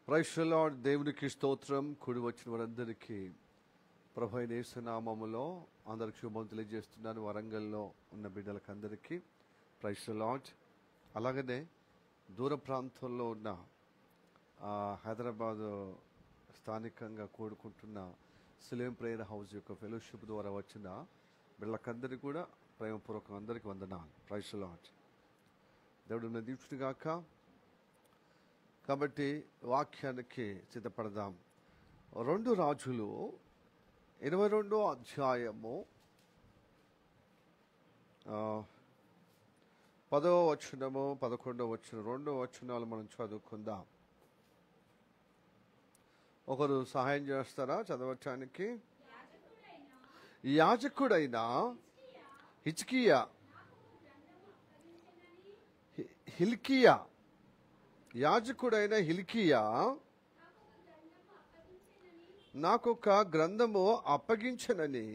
Praise the lord. దేవునికి స్తోత్రం. కూడి వచ్చిన వారందరికీ ప్రభు అయిన యేసు నామములో అందరికి శుభం తెలియజేస్తున్నాను. వరంగల్లో ఉన్న బిడ్డలకు అందరికీ ప్రైజ్ ది లార్డ్. అలాగనే దూర ప్రాంతంలో ఉన్న హైదరాబాద్ స్థానికంగా కూడుకుంటున్న సిలోమ్ ప్రేయర్ హౌస్ యొక్క ఫెలోషిప్ ద్వారా వచ్చిన బిడ్డలకందరికీ కూడా ప్రేమపూర్వకంగా అందరికీ వందనాలు. Praise the Lord. దేవుడు ఉన్న దీక్షునిగాక. కాబట్టి వాక్యానికి సిద్ధపడదాం. 2 రాజులు 22వ అధ్యాయము 10వ వచనము 11వ వచనం 2 వచనాలు మనం చదువుకుందాం. ఒకరు సహాయం చేస్తారా చదవటానికి? యాజకుడైన హిల్కియా యాజకుడైన హిల్కియా నాకొక గ్రంథము అప్పగించనని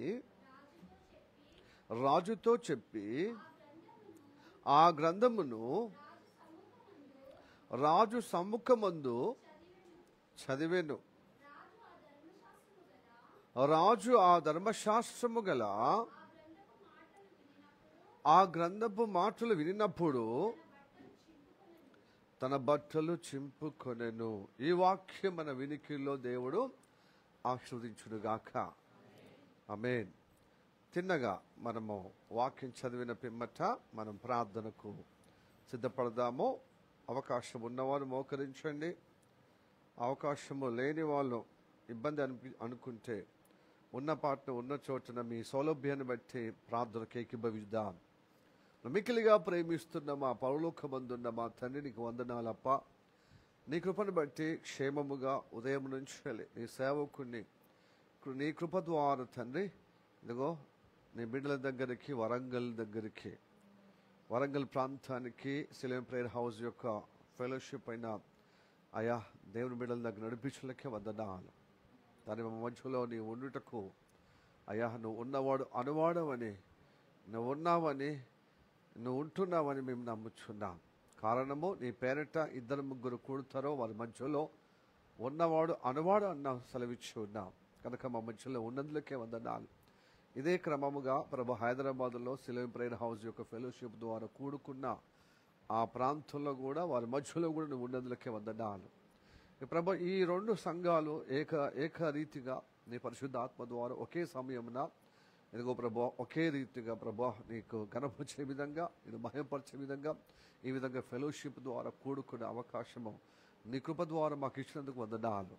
రాజుతో చెప్పి ఆ గ్రంథమును రాజు సమ్ముఖమందు చదివెను. రాజు ఆ ధర్మశాస్త్రము గల ఆ గ్రంథపు మాటలు వినినప్పుడు తన బట్టలు చింపుకొనెను. ఈ వాక్యం మన వినికిల్లో దేవుడు ఆశీర్వదించునుగాక. ఆమేన్. తిన్నగా మనము వాక్యం చదివిన పిమ్మట మనం ప్రార్థనకు సిద్ధపడదాము. అవకాశం ఉన్నవారు మోకరించండి. అవకాశము లేని వాళ్ళు ఇబ్బంది అనుకుంటే ఉన్న పాటను ఉన్న చోటున మీ సౌలభ్యాన్ని బట్టి ప్రార్థనకు ఏకీభవిద్దాం. మిక్కిలిగా ప్రేమిస్తున్న మా పరలోకమందున్న మా తండ్రి, నీకు వందనాలప్ప. నీ కృపను బట్టి క్షేమముగా ఉదయం నుంచి నీ సేవకుని నీ కృప ద్వారా తండ్రి, ఇదిగో నీ బిడ్డల దగ్గరికి వరంగల్ ప్రాంతానికి సిలోమ్ ప్రేయర్ హౌస్ యొక్క ఫెలోషిప్ అయిన అయా దేవుని బిడ్డల దగ్గర నడిపించలేకే వందనాలు. దాని మధ్యలో నీ ఉండుటకు అయా నువ్వు ఉన్నవాడు అనువాడవని, నువ్వు ఉన్నావని, నువ్వు ఉంటున్నావని మేము నమ్ముచున్నాం. కారణము నీ పేరిట 2-3 కూడుతారో వారి మధ్యలో ఉన్నవాడు అనువాడు అన్న సెలవిచ్చి ఉన్నాం కనుక మా మధ్యలో ఉన్నందులకే వందనాలు. ఇదే క్రమముగా ప్రభు హైదరాబాద్లో సిలోమ్ ప్రేయర్ హౌస్ యొక్క ఫెలోషిప్ ద్వారా కూడుకున్న ఆ ప్రాంతంలో కూడా వారి మధ్యలో కూడా నువ్వు ఉన్నందులకే వందనాలు. ప్రభు ఈ 2 సంఘాలు ఏకరీతిగా నీ పరిశుద్ధాత్మ ద్వారా ఒకే సమయమున ఇదిగో ప్రభా ఒకే రీతిగా ప్రభా నీకు గణపరిచే విధంగా, నేను మహిమపరిచే విధంగా ఈ విధంగా ఫెలోషిప్ ద్వారా కూడుకునే అవకాశము నీ కృప ద్వారా మాకు ఇచ్చినందుకు వందనాలు.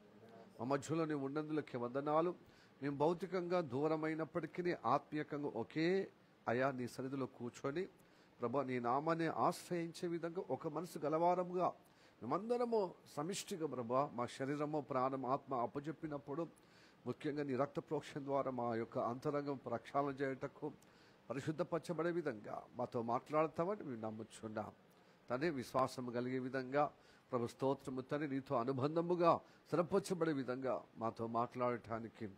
మా మధ్యలో నీవు ఉన్నందులకే వందనాలు. మేము భౌతికంగా దూరమైనప్పటికీ ఆత్మీయంగా ఒకే అయా నీ సన్నిధిలో కూర్చొని ప్రభా నీ నామాన్ని ఆశ్రయించే విధంగా ఒక మనసు గలవారముగా మేమందరము సమిష్టిగా ప్రభా మా శరీరము ప్రాణం ఆత్మ అప్పచెప్పినప్పుడు ముఖ్యంగా నీ రక్త ప్రోక్షణ ద్వారా మా యొక్క అంతరంగం ప్రక్షాళన చేయటకు పరిశుద్ధపరచబడే విధంగా మాతో మాట్లాడతామని మేము నమ్ముచున్నాం తండ్రి. విశ్వాసం కలిగే విధంగా ప్రభు స్తోత్రము తండ్రి, నీతో అనుబంధముగా స్థిరపరచబడే విధంగా మాతో మాట్లాడటానికి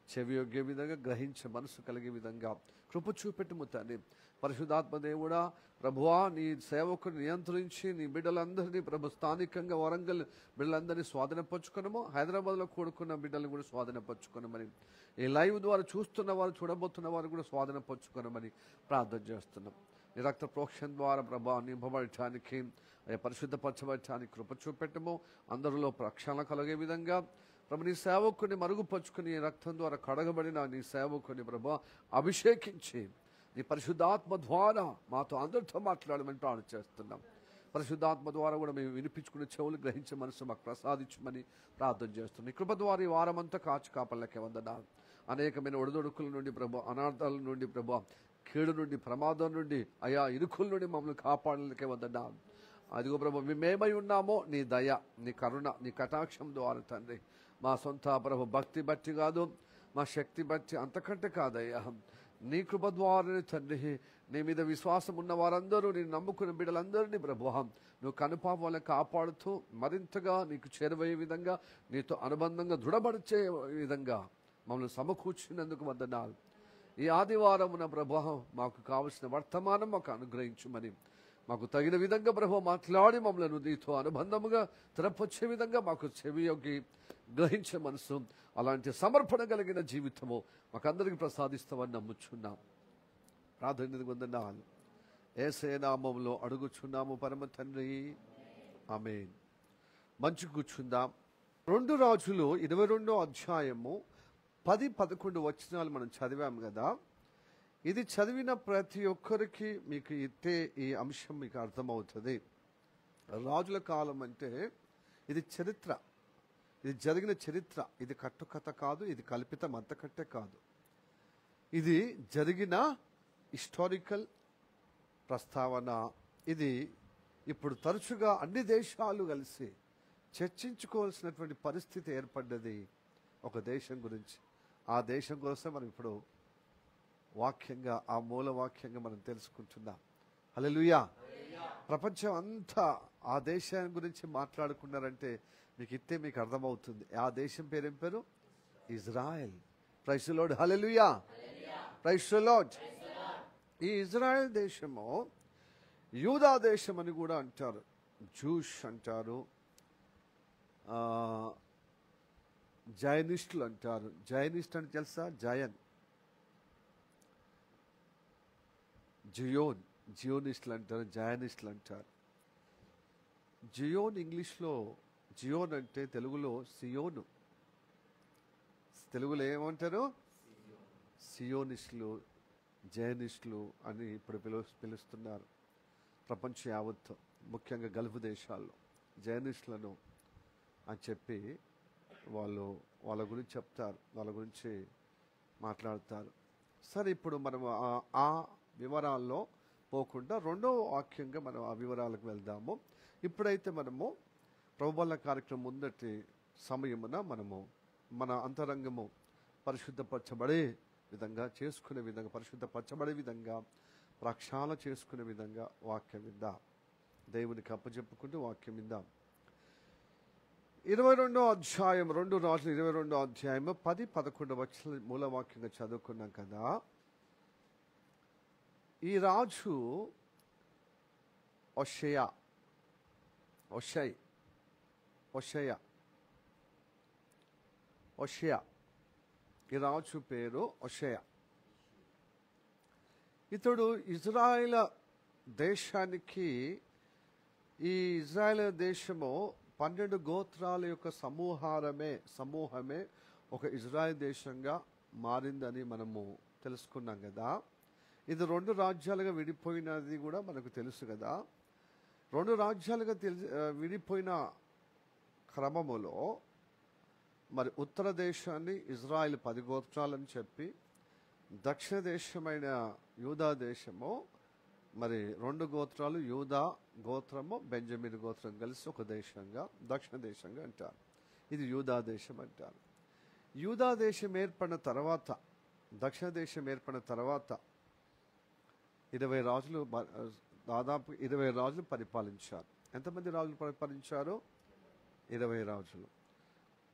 చెవియొగ్గే విధంగా, గ్రహించే మనసు కలిగే విధంగా కృప చూపెట్టుము తండ్రి. పరిశుద్ధాత్మ దేవుడా ప్రభువా, నీ సేవకుని నియంత్రించి నీ బిడ్డలందరినీ ప్రభు స్థానికంగా వరంగల్ బిడ్డలందరినీ స్వాధీనపరచుకున్నాము. హైదరాబాద్లో కూడుకున్న బిడ్డలను కూడా స్వాధీనపరచుకున్నామని, ఈ లైవ్ ద్వారా చూస్తున్న వారు చూడబోతున్న వారు కూడా స్వాధీనపరచుకున్నామని ప్రార్థన చేస్తున్నాం. నీ రక్త ప్రోక్షణ ద్వారా ప్రభా నింపబడటానికి పరిశుద్ధపరచబడటానికి కృప చూపెట్టము. అందరిలో ప్రక్షాళన కలిగే విధంగా ప్రభు నీ సేవకుని మరుగుపరుచుకుని రక్తం ద్వారా కడగబడిన నీ సేవకుని ప్రభా అభిషేకించి నీ పరిశుద్ధాత్మ ద్వారా మాతో అందరితో మాట్లాడమని ప్రార్థన చేస్తున్నాం. పరిశుద్ధాత్మ ద్వారా కూడా మేము వినిపించుకునే చెవులు గ్రహించే మనసు మాకు ప్రసాదించమని ప్రార్థన చేస్తున్నాం. ఈ కృప ద్వారా ఈ వారమంతా కాచి కాపలకే వందనాలు. అనేకమైన ఒడిదొడుకుల నుండి ప్రభు, అనార్థాల నుండి ప్రభు, కీడు నుండి, ప్రమాదం నుండి, అయా ఇరుకుల నుండి మమ్మల్ని కాపాడలకే వందనాలు. అదిగో ప్రభు, మేమేమై ఉన్నామో నీ దయ, నీ కరుణ, నీ కటాక్షం ద్వారా తండ్రి, మా సొంత ప్రభు భక్తి బట్టి కాదు, మా శక్తి బట్టి అంతకంటే కాదయ్యా, నీ కృప ద్వారా తండ్రి, నీ మీద విశ్వాసం ఉన్న వారందరూ, నేను నమ్ముకున్న బిడ్డలందరినీ ప్రభు నువ్వు కనుపాపాలను కాపాడుతూ మరింతగా నీకు చేరువయ్యే విధంగా, నీతో అనుబంధంగా దృఢపరిచే విధంగా మమ్మల్ని సమకూర్చినందుకు వందనాలు. ఈ ఆదివారమున ప్రభు మాకు కావలసిన వర్తమానం మాకు అనుగ్రహించమని మాకు తగిన విధంగా ప్రభువా మాట్లాడి మమ్మల్ని నీతో అనుబంధముగా తెరపొచ్చే విధంగా మాకు చెవియోగి గ్రహించే మనసు, అలాంటి సమర్పణ కలిగిన జీవితము మాకందరికి ప్రసాదిస్తామని నమ్ముచున్నాం. ప్రాధాన్యత వందనాలు యేసయ్య నామములో అడుగుచున్నాము పరమ తండ్రి, ఆమేన్. మంచి కూర్చుందాం. 2 రాజులు 22వ అధ్యాయము 10-11 వచనాలు మనం చదివాము కదా. ఇది చదివిన ప్రతి ఒక్కరికి మీకు ఈ అంశం మీకు అర్థమవుతుంది. రాజుల కాలం అంటే ఇది చరిత్ర, ఇది జరిగిన చరిత్ర. ఇది కట్టుకథ కాదు, ఇది కల్పితం అంతకంటే కాదు. ఇది జరిగిన హిస్టారికల్ ప్రస్తావన. ఇది ఇప్పుడు తరచుగా అన్ని దేశాలు కలిసి చర్చించుకోవాల్సినటువంటి పరిస్థితి ఏర్పడ్డది ఒక దేశం గురించి. ఆ దేశం కోసం మనం ఇప్పుడు వాక్యంగా, ఆ మూల వాక్యంగా మనం తెలుసుకుంటున్నాం. హల్లెలూయా. ప్రపంచం అంతా ఆ దేశం గురించి మాట్లాడుకున్నారంటే మీకు అర్థమవుతుంది. ఆ దేశం పేరేం పేరు? Israel. Praise the lord. Hallelujah. Praise the Lord. ఈ ఇజ్రాయెల్ దేశము యూదా దేశం అని కూడా అంటారు, జూష్ అంటారు, జైనిస్టులు అంటారు. జైనిస్ట్ అంటే తెలుసా? జియోనిస్టులు అంటారు, జైనిస్టులు అంటారు. జియోన్ ఇంగ్లీష్లో, జియోన్ అంటే తెలుగులో సియోను. తెలుగులో ఏమంటారు? సియోనిస్టులు, జైనిస్టులు అని ఇప్పుడు పిలుస్తున్నారు. ప్రపంచ యావత్తు, ముఖ్యంగా గల్ఫ్ దేశాల్లో జైనిస్టులను అని చెప్పి వాళ్ళ గురించి చెప్తారు, వాళ్ళ గురించి మాట్లాడతారు. సరే, ఇప్పుడు మనం ఆ వివరాల్లో పోకుండా 2వ వాక్యంగా మనం ఆ వివరాలకు వెళ్దాము. ఇప్పుడైతే మనము ప్రభుబల కార్యక్రమం ముందటి సమయమున మనము మన అంతరంగము పరిశుద్ధపరచబడే విధంగా, చేసుకునే విధంగా, పరిశుద్ధపరచబడే విధంగా, ప్రక్షాళన చేసుకునే విధంగా వాక్యం విందాం. దేవునికి అప్పచెప్పుకుంటూ వాక్యం విందాం. 22వ అధ్యాయం, 2 రాజులు 22వ అధ్యాయము 10-11 వచనాల మూలవాక్యంగా చదువుకున్నాం కదా. ఈ రాజు ఒషయ. ఈ రాజు పేరు ఒషయ. ఇతడు ఇజ్రాయేల్ దేశానికి, ఈ ఇజ్రాయేల్ దేశము 12 గోత్రాల యొక్క సమూహమే ఒక ఇజ్రాయేల్ దేశంగా మారిందని మనము తెలుసుకున్నాం కదా. ఇది 2 రాజ్యాలుగా విడిపోయినది కూడా మనకు తెలుసు కదా. 2 రాజ్యాలుగా విడిపోయిన క్రమములో మరి ఉత్తర దేశాన్ని ఇజ్రాయెల్ 10 గోత్రాలని చెప్పి, దక్షిణ దేశమైన యూదా దేశము మరి 2 గోత్రాలు, యూదా గోత్రము, బెంజమిన్ గోత్రం కలిసి ఒక దేశంగా, దక్షిణ దేశంగా అంటారు. ఇది యూదా దేశం అంటారు. యూదా దేశం ఏర్పడిన తర్వాత, దక్షిణ దేశం ఏర్పడిన తర్వాత 20 రాజులు, దాదాపు 20 రాజులు పరిపాలించారు. ఎంతమంది రాజులు పరిపాలించారు? 20 రాజులు.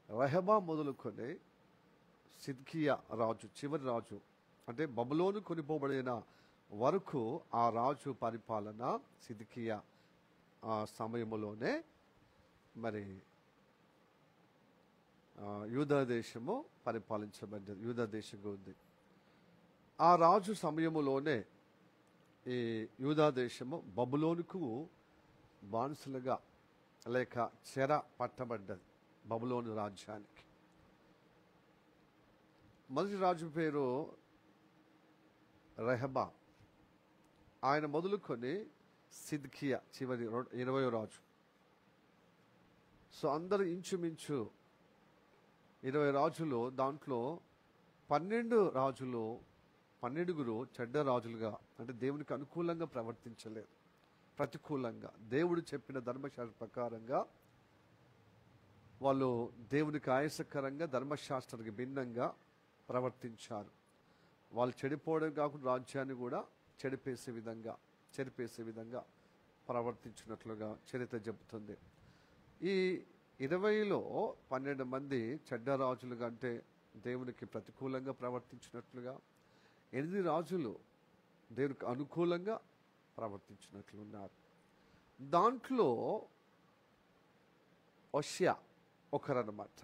రెహబా మొదలుకొని సిద్కియా రాజు, చివరి రాజు, అంటే బబులోను కొనిపోబడిన వరకు ఆ రాజు పరిపాలన, సిద్కియా ఆ సమయంలోనే మరి యూదా దేశము పరిపాలించబడ్డది, యూదా దేశంగా ఉంది. ఆ రాజు సమయములోనే ఈ యూదా దేశము బబులోనుకు బానిసలుగా లేక చెర పట్టబడ్డది, బబులోను రాజ్యానికి. మొదటి రాజు పేరు రెహబా. ఆయన మొదలుకొని సిద్కియా చివరి 20వ రాజు. సో అందరు ఇంచుమించు 20 రాజులు, దాంట్లో 12 రాజులు, 12 చెడ్డ రాజులుగా, అంటే దేవునికి అనుకూలంగా ప్రవర్తించలేదు, ప్రతికూలంగా, దేవుడు చెప్పిన ధర్మశాస్త్ర ప్రకారంగా వాళ్ళు దేవునికి ఆయాసకరంగా, ధర్మశాస్త్రానికి భిన్నంగా ప్రవర్తించారు. వాళ్ళు చెడిపోవడం కాకుండా రాజ్యాన్ని కూడా చెరిపేసే విధంగా ప్రవర్తించినట్లుగా చరిత్ర చెబుతుంది. ఈ 20లో 12 మంది చెడ్డ రాజులుగా, అంటే దేవునికి ప్రతికూలంగా ప్రవర్తించినట్లుగా, 8 రాజులు దేవునికి అనుకూలంగా ప్రవర్తించినట్లున్నారు. దాంట్లో హోషేయ ఒకరన్నమాట.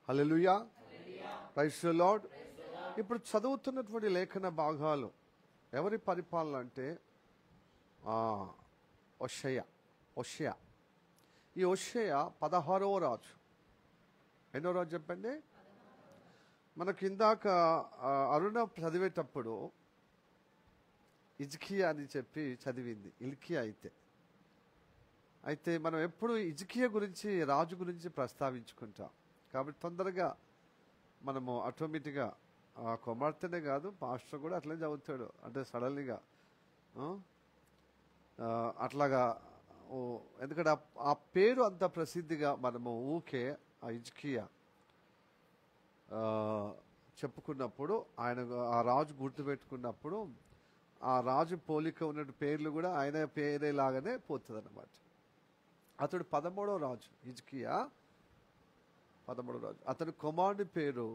హల్లెలూయా, ప్రైజ్ ది లార్డ్. ఇప్పుడు చదువుతున్నటువంటి లేఖన భాగాలు ఎవరి పరిపాలన అంటే హోషేయ. ఈ హోషేయ 16వ రాజు. ఎన్నో రాజు చెప్పండి? మనకి ఇందాక అరుణ చదివేటప్పుడు హిజ్కియా అని చెప్పి చదివింది, ఇల్కియా అయితే మనం ఎప్పుడు హిజ్కియా గురించి, రాజు గురించి ప్రస్తావించుకుంటాం. కాబట్టి తొందరగా మనము ఆటోమేటిక్గా కుమార్తెనే కాదు, పాస్టర్ కూడా అట్లనే చదువుతాడు. అంటే సడన్లీగా అట్లాగా, ఎందుకంటే ఆ పేరు అంత ప్రసిద్ధిగా మనము ఊకే ఆ హిజ్కియా చెప్పుకున్నప్పుడు, ఆయన ఆ రాజు గుర్తుపెట్టుకున్నప్పుడు ఆ రాజు పోలిక ఉన్న పేర్లు కూడా ఆయన పేరే లాగానే పోతుంది అన్నమాట. అతడు 13వ రాజు. హిజ్కియా 13వ రాజు. అతని కుమారుడి పేరు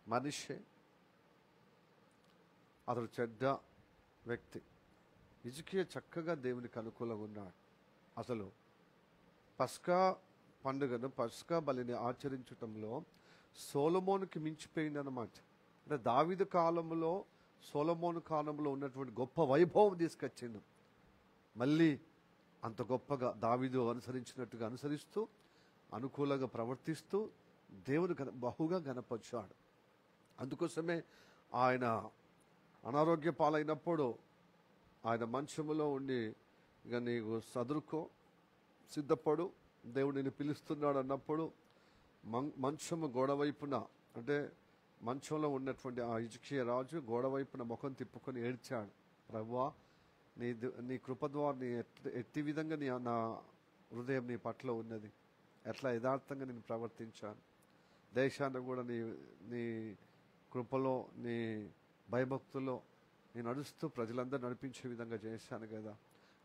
మనష్షే. అతడు చెడ్డ వ్యక్తి. హిజ్కియా చక్కగా దేవునికి అనుకూలంగా ఉన్నాడు. అసలు పస్కా పండుగను, పస్కా బలిని ఆచరించటంలో సొలొమోనుకి మించిపోయిందన్నమాట. అంటే దావీదు కాలంలో, సొలొమోను కాలంలో ఉన్నటువంటి గొప్ప వైభవం తీసుకొచ్చిండు. మళ్ళీ అంత గొప్పగా దావీదు అనుసరించినట్టుగా అనుసరిస్తూ, అనుకూలంగా ప్రవర్తిస్తూ దేవుని బహుగా గణపరిచాడు. అందుకోసమే ఆయన అనారోగ్య పాలైనప్పుడు ఆయన మంచములో ఉండి, ఇక నీకు సదురుకో, సిద్ధపడు, దేవుడు నిన్ను పిలుస్తున్నాడు అన్నప్పుడు మంచము గోడవైపున, అంటే మంచంలో ఉన్నటువంటి ఆ హిజ్కియా రాజు గోడవైపున ముఖం తిప్పుకొని ఏడ్చాడు. ప్రభువా, నీ కృప ద్వారా ఎట్టి విధంగా నా హృదయం నీ పట్ల ఉన్నది, ఎట్లా యథార్థంగా నేను ప్రవర్తించాను, దేశాన్ని కూడా నీ కృపలో, నీ భయభక్తుల్లో నేను నడుస్తూ ప్రజలందరూ నడిపించే విధంగా చేశాను కదా,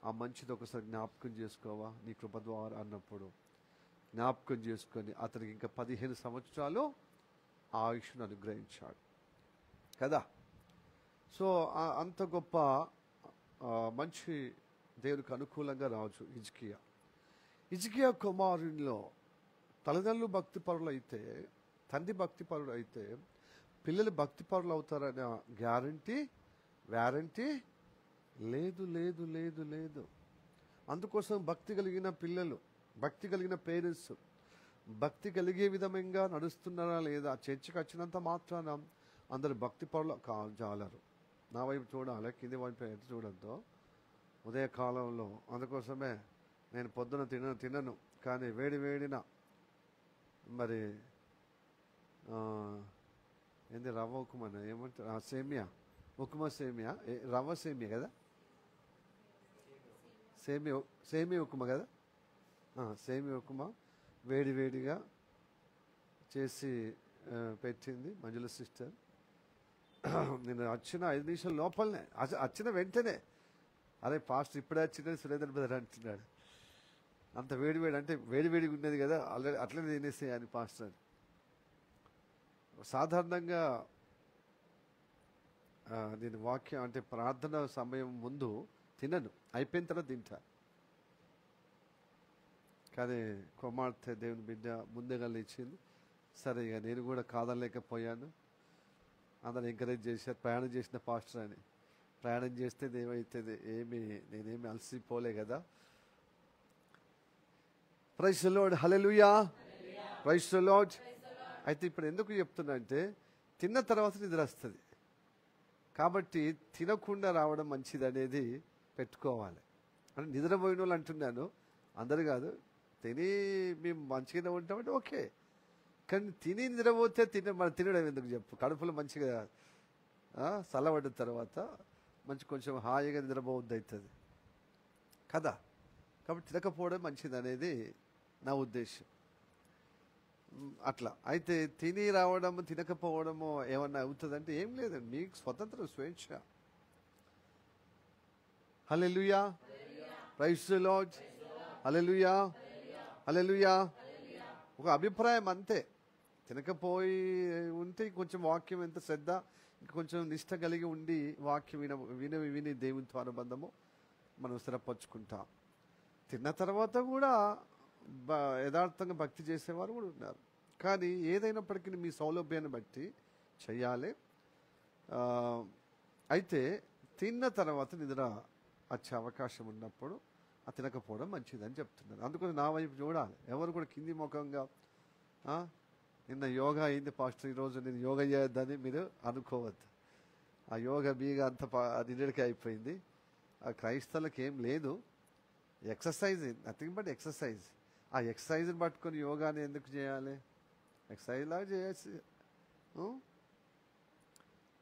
ఆ మంచిది ఒకసారి జ్ఞాపకం చేసుకోవా నీ కృప ద్వారా అన్నప్పుడు జ్ఞాపకం చేసుకొని అతనికి ఇంకా 15 సంవత్సరాలు ఆయుష్ను అనుగ్రహించాడు కదా. సో అంత గొప్ప మంచి దేవునికి అనుకూలంగా రాజు హిజ్కియా. హిజ్కియా కుమారునిలో తల్లిదండ్రులు భక్తిపరులు అయితే, తండ్రి భక్తిపరుడు అయితే పిల్లలు భక్తిపరులు అవుతారనే వ్యారంటీ లేదు లేదు లేదు లేదు. అందుకోసం భక్తి కలిగిన పిల్లలు, భక్తి కలిగిన పేరెంట్స్ భక్తి కలిగే విధంగా నడుస్తున్నారా లేదా, చర్చికి వచ్చినంత మాత్రాన అందరు భక్తిపరులు జాలరు. నా వైపు చూడాలి, కింది వైపు ఎటు చూడద్దు ఉదయకాలంలో. అందుకోసమే నేను పొద్దున తినను, కానీ వేడిన మరి ఏంది రవ్వ ఉక్కుమా ఏమంటారు, సేమియా ఉక్కుమా, సేమియా రవ్వ సేమియా కదా, సేమియా ఉక్కుమా కదా, సేమియా ఉక్కుమా వేడిగా చేసి పెట్టింది మంజుల సిస్టర్. నేను వచ్చిన 5 నిమిషాల లోపలనే, వచ్చిన వెంటనే అరే పాస్టర్ ఇప్పుడే వచ్చిందని సురేంద్ర బ్రదర్ అంటున్నాడు. అంత వేడి అంటే వేడిగా ఉన్నది కదా, ఆల్రెడీ అట్లనే తినేసేయాలి పాస్టర్. సాధారణంగా నేను వాక్యం అంటే ప్రార్థన సమయం ముందు తినను, అయిపోయిన తర్వాత తింటా. కానీ కుమార్తె దేవుని బిడ్డ ముందుగా లేచింది, సరే ఇక నేను కూడా కాదనలేకపోయాను. అందరు ఎంకరేజ్ చేశారు, ప్రయాణం చేసిన పాస్టర్ అని. ప్రయాణం చేస్తే ఏమవుతుంది, నేనేమి అలసిపోలే కదా. Praise the lord, hallelujah, praise the Lord. అయితే ఇప్పుడు ఎందుకు చెప్తున్నా అంటే, తిన్న తర్వాత నిద్ర వస్తుంది కాబట్టి తినకుండా రావడం మంచిది అనేది పెట్టుకోవాలి. అంటే నిద్రపోయిన వాళ్ళు అంటున్నాను, అందరు కాదు. తిని మేము మంచిగానే ఉంటామంటే ఓకే, కానీ తిని నిద్రపోతే మనం తినడం ఎందుకు చెప్పు. కడుపులో మంచిగా చల్లబడ్డ తర్వాత కొంచెం హాయిగా నిద్రపోవద్దు అవుతుంది కదా. కాబట్టి తినకపోవడం మంచిది అనేది నా ఉద్దేశం. అట్లా అయితే తిని రావడము తినకపోవడము ఏమన్నా అవుతుందంటే ఏం లేదండి, మీకు స్వతంత్రం, స్వేచ్ఛ. హల్లెలూయా, ప్రైజ్ ది లార్డ్, హల్లెలూయా, హల్లెలూయా. ఒక అభిప్రాయం అంతే. తినకపోయి ఉంటే కొంచెం వాక్యం ఎంత శ్రద్ధ కొంచెం నిష్ట కలిగి ఉండి వాక్యం విని దేవునితో అనుబంధము మనం స్థిరపరచుకుంటాం. తిన్న తర్వాత కూడా యథార్థంగా భక్తి చేసేవారు కూడా ఉన్నారు. కానీ ఏదైనప్పటికీ మీ సౌలభ్యాన్ని బట్టి చెయ్యాలి. అయితే తిన్న తర్వాత నిద్ర వచ్చే అవకాశం ఉన్నప్పుడు అది తినకపోవడం మంచిదని చెప్తున్నాను. అందుకని నా వైపు చూడాలి. ఎవరు కూడా కింది ముఖంగా నిన్న యోగా అయింది పాస్టర్, ఈరోజు నేను యోగా చేయొద్దని మీరు అనుకోవద్దు. ఆ యోగా బీగా అంత నిన్నటికే అయిపోయింది. ఆ క్రైస్తవులకు ఏం లేదు, ఎక్సర్సైజ్, నథింగ్ బట్ ఎక్సర్సైజ్. ఆ ఎక్సర్సైజ్ని పట్టుకొని యోగాని ఎందుకు చేయాలి? ఎక్సర్సైజ్ లాగా చేయొచ్చు.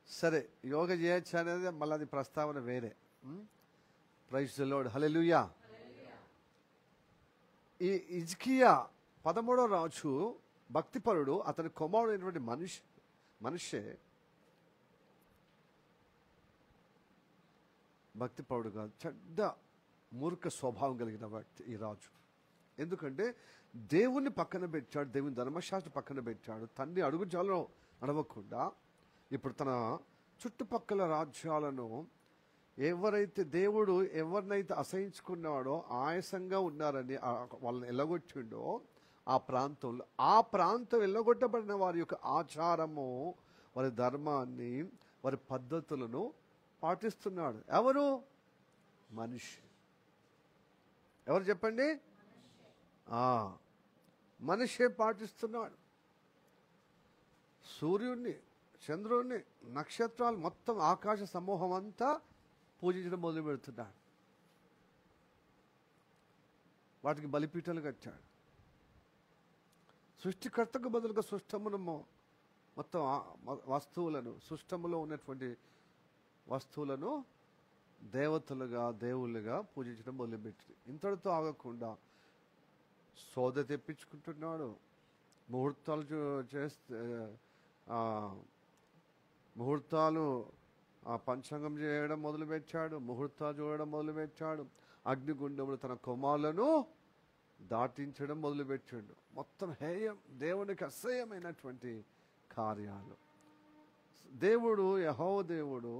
సరే, యోగా చేయొచ్చు అనేది మళ్ళీ అది ప్రస్తావన వేరే. ప్రైజ్ ది లార్డ్, హల్లెలూయా. ఈ హిజ్కియా 13వ రాజు భక్తిపరుడు, అతని కుమారుడైనటువంటి మనిషే భక్తిపరుడు కాదు, చెడ్డ మూర్ఖ స్వభావం కలిగిన వ్యక్తి ఈ రాజు. ఎందుకంటే దేవుణ్ణి పక్కన పెట్టాడు, దేవుని ధర్మశాస్త్రం పక్కన పెట్టాడు. తండ్రి అడుగుజాలలో నడవకుండా ఇప్పుడు తన చుట్టుపక్కల రాజ్యాలను ఎవరైతే దేవుడు ఎవరినైతే అసహించుకున్నాడో, ఆయాసంగా ఉన్నారని వాళ్ళని ఎల్లగొట్టిండో ఆ ప్రాంతం ఎల్లగొట్టబడిన వారి యొక్క ఆచారము, వారి ధర్మాన్ని, వారి పద్ధతులను పాటిస్తున్నాడు. ఎవరు? మనిషి. ఎవరు చెప్పండి? మనిషే పాటిస్తున్నాడు. సూర్యుడిని, చంద్రుడిని, నక్షత్రాలు, మొత్తం ఆకాశ సమూహం అంతా పూజించడం మొదలు పెడుతున్నాడు. వాటికి బలిపీఠాలు కట్టాడు. సృష్టికర్తకు బదులుగా సృష్టమును, మొత్తం వస్తువులను, సృష్టములో ఉన్నటువంటి వస్తువులను దేవతలుగా, దేవుళ్ళుగా పూజించడం మొదలుపెట్టింది. ఇంతటితో ఆగకుండా సోద తెప్పించుకుంటున్నాడు. ముహూర్తాలు పంచాంగం చేయడం మొదలుపెట్టాడు. ముహూర్తాలు చూడడం మొదలుపెట్టాడు. అగ్నిగుండములు తన కుమారులను దాటించడం మొదలుపెట్టాడు. మొత్తం హేయం, దేవునికి అసహ్యమైనటువంటి కార్యాలు. దేవుడు, యెహోవా దేవుడు,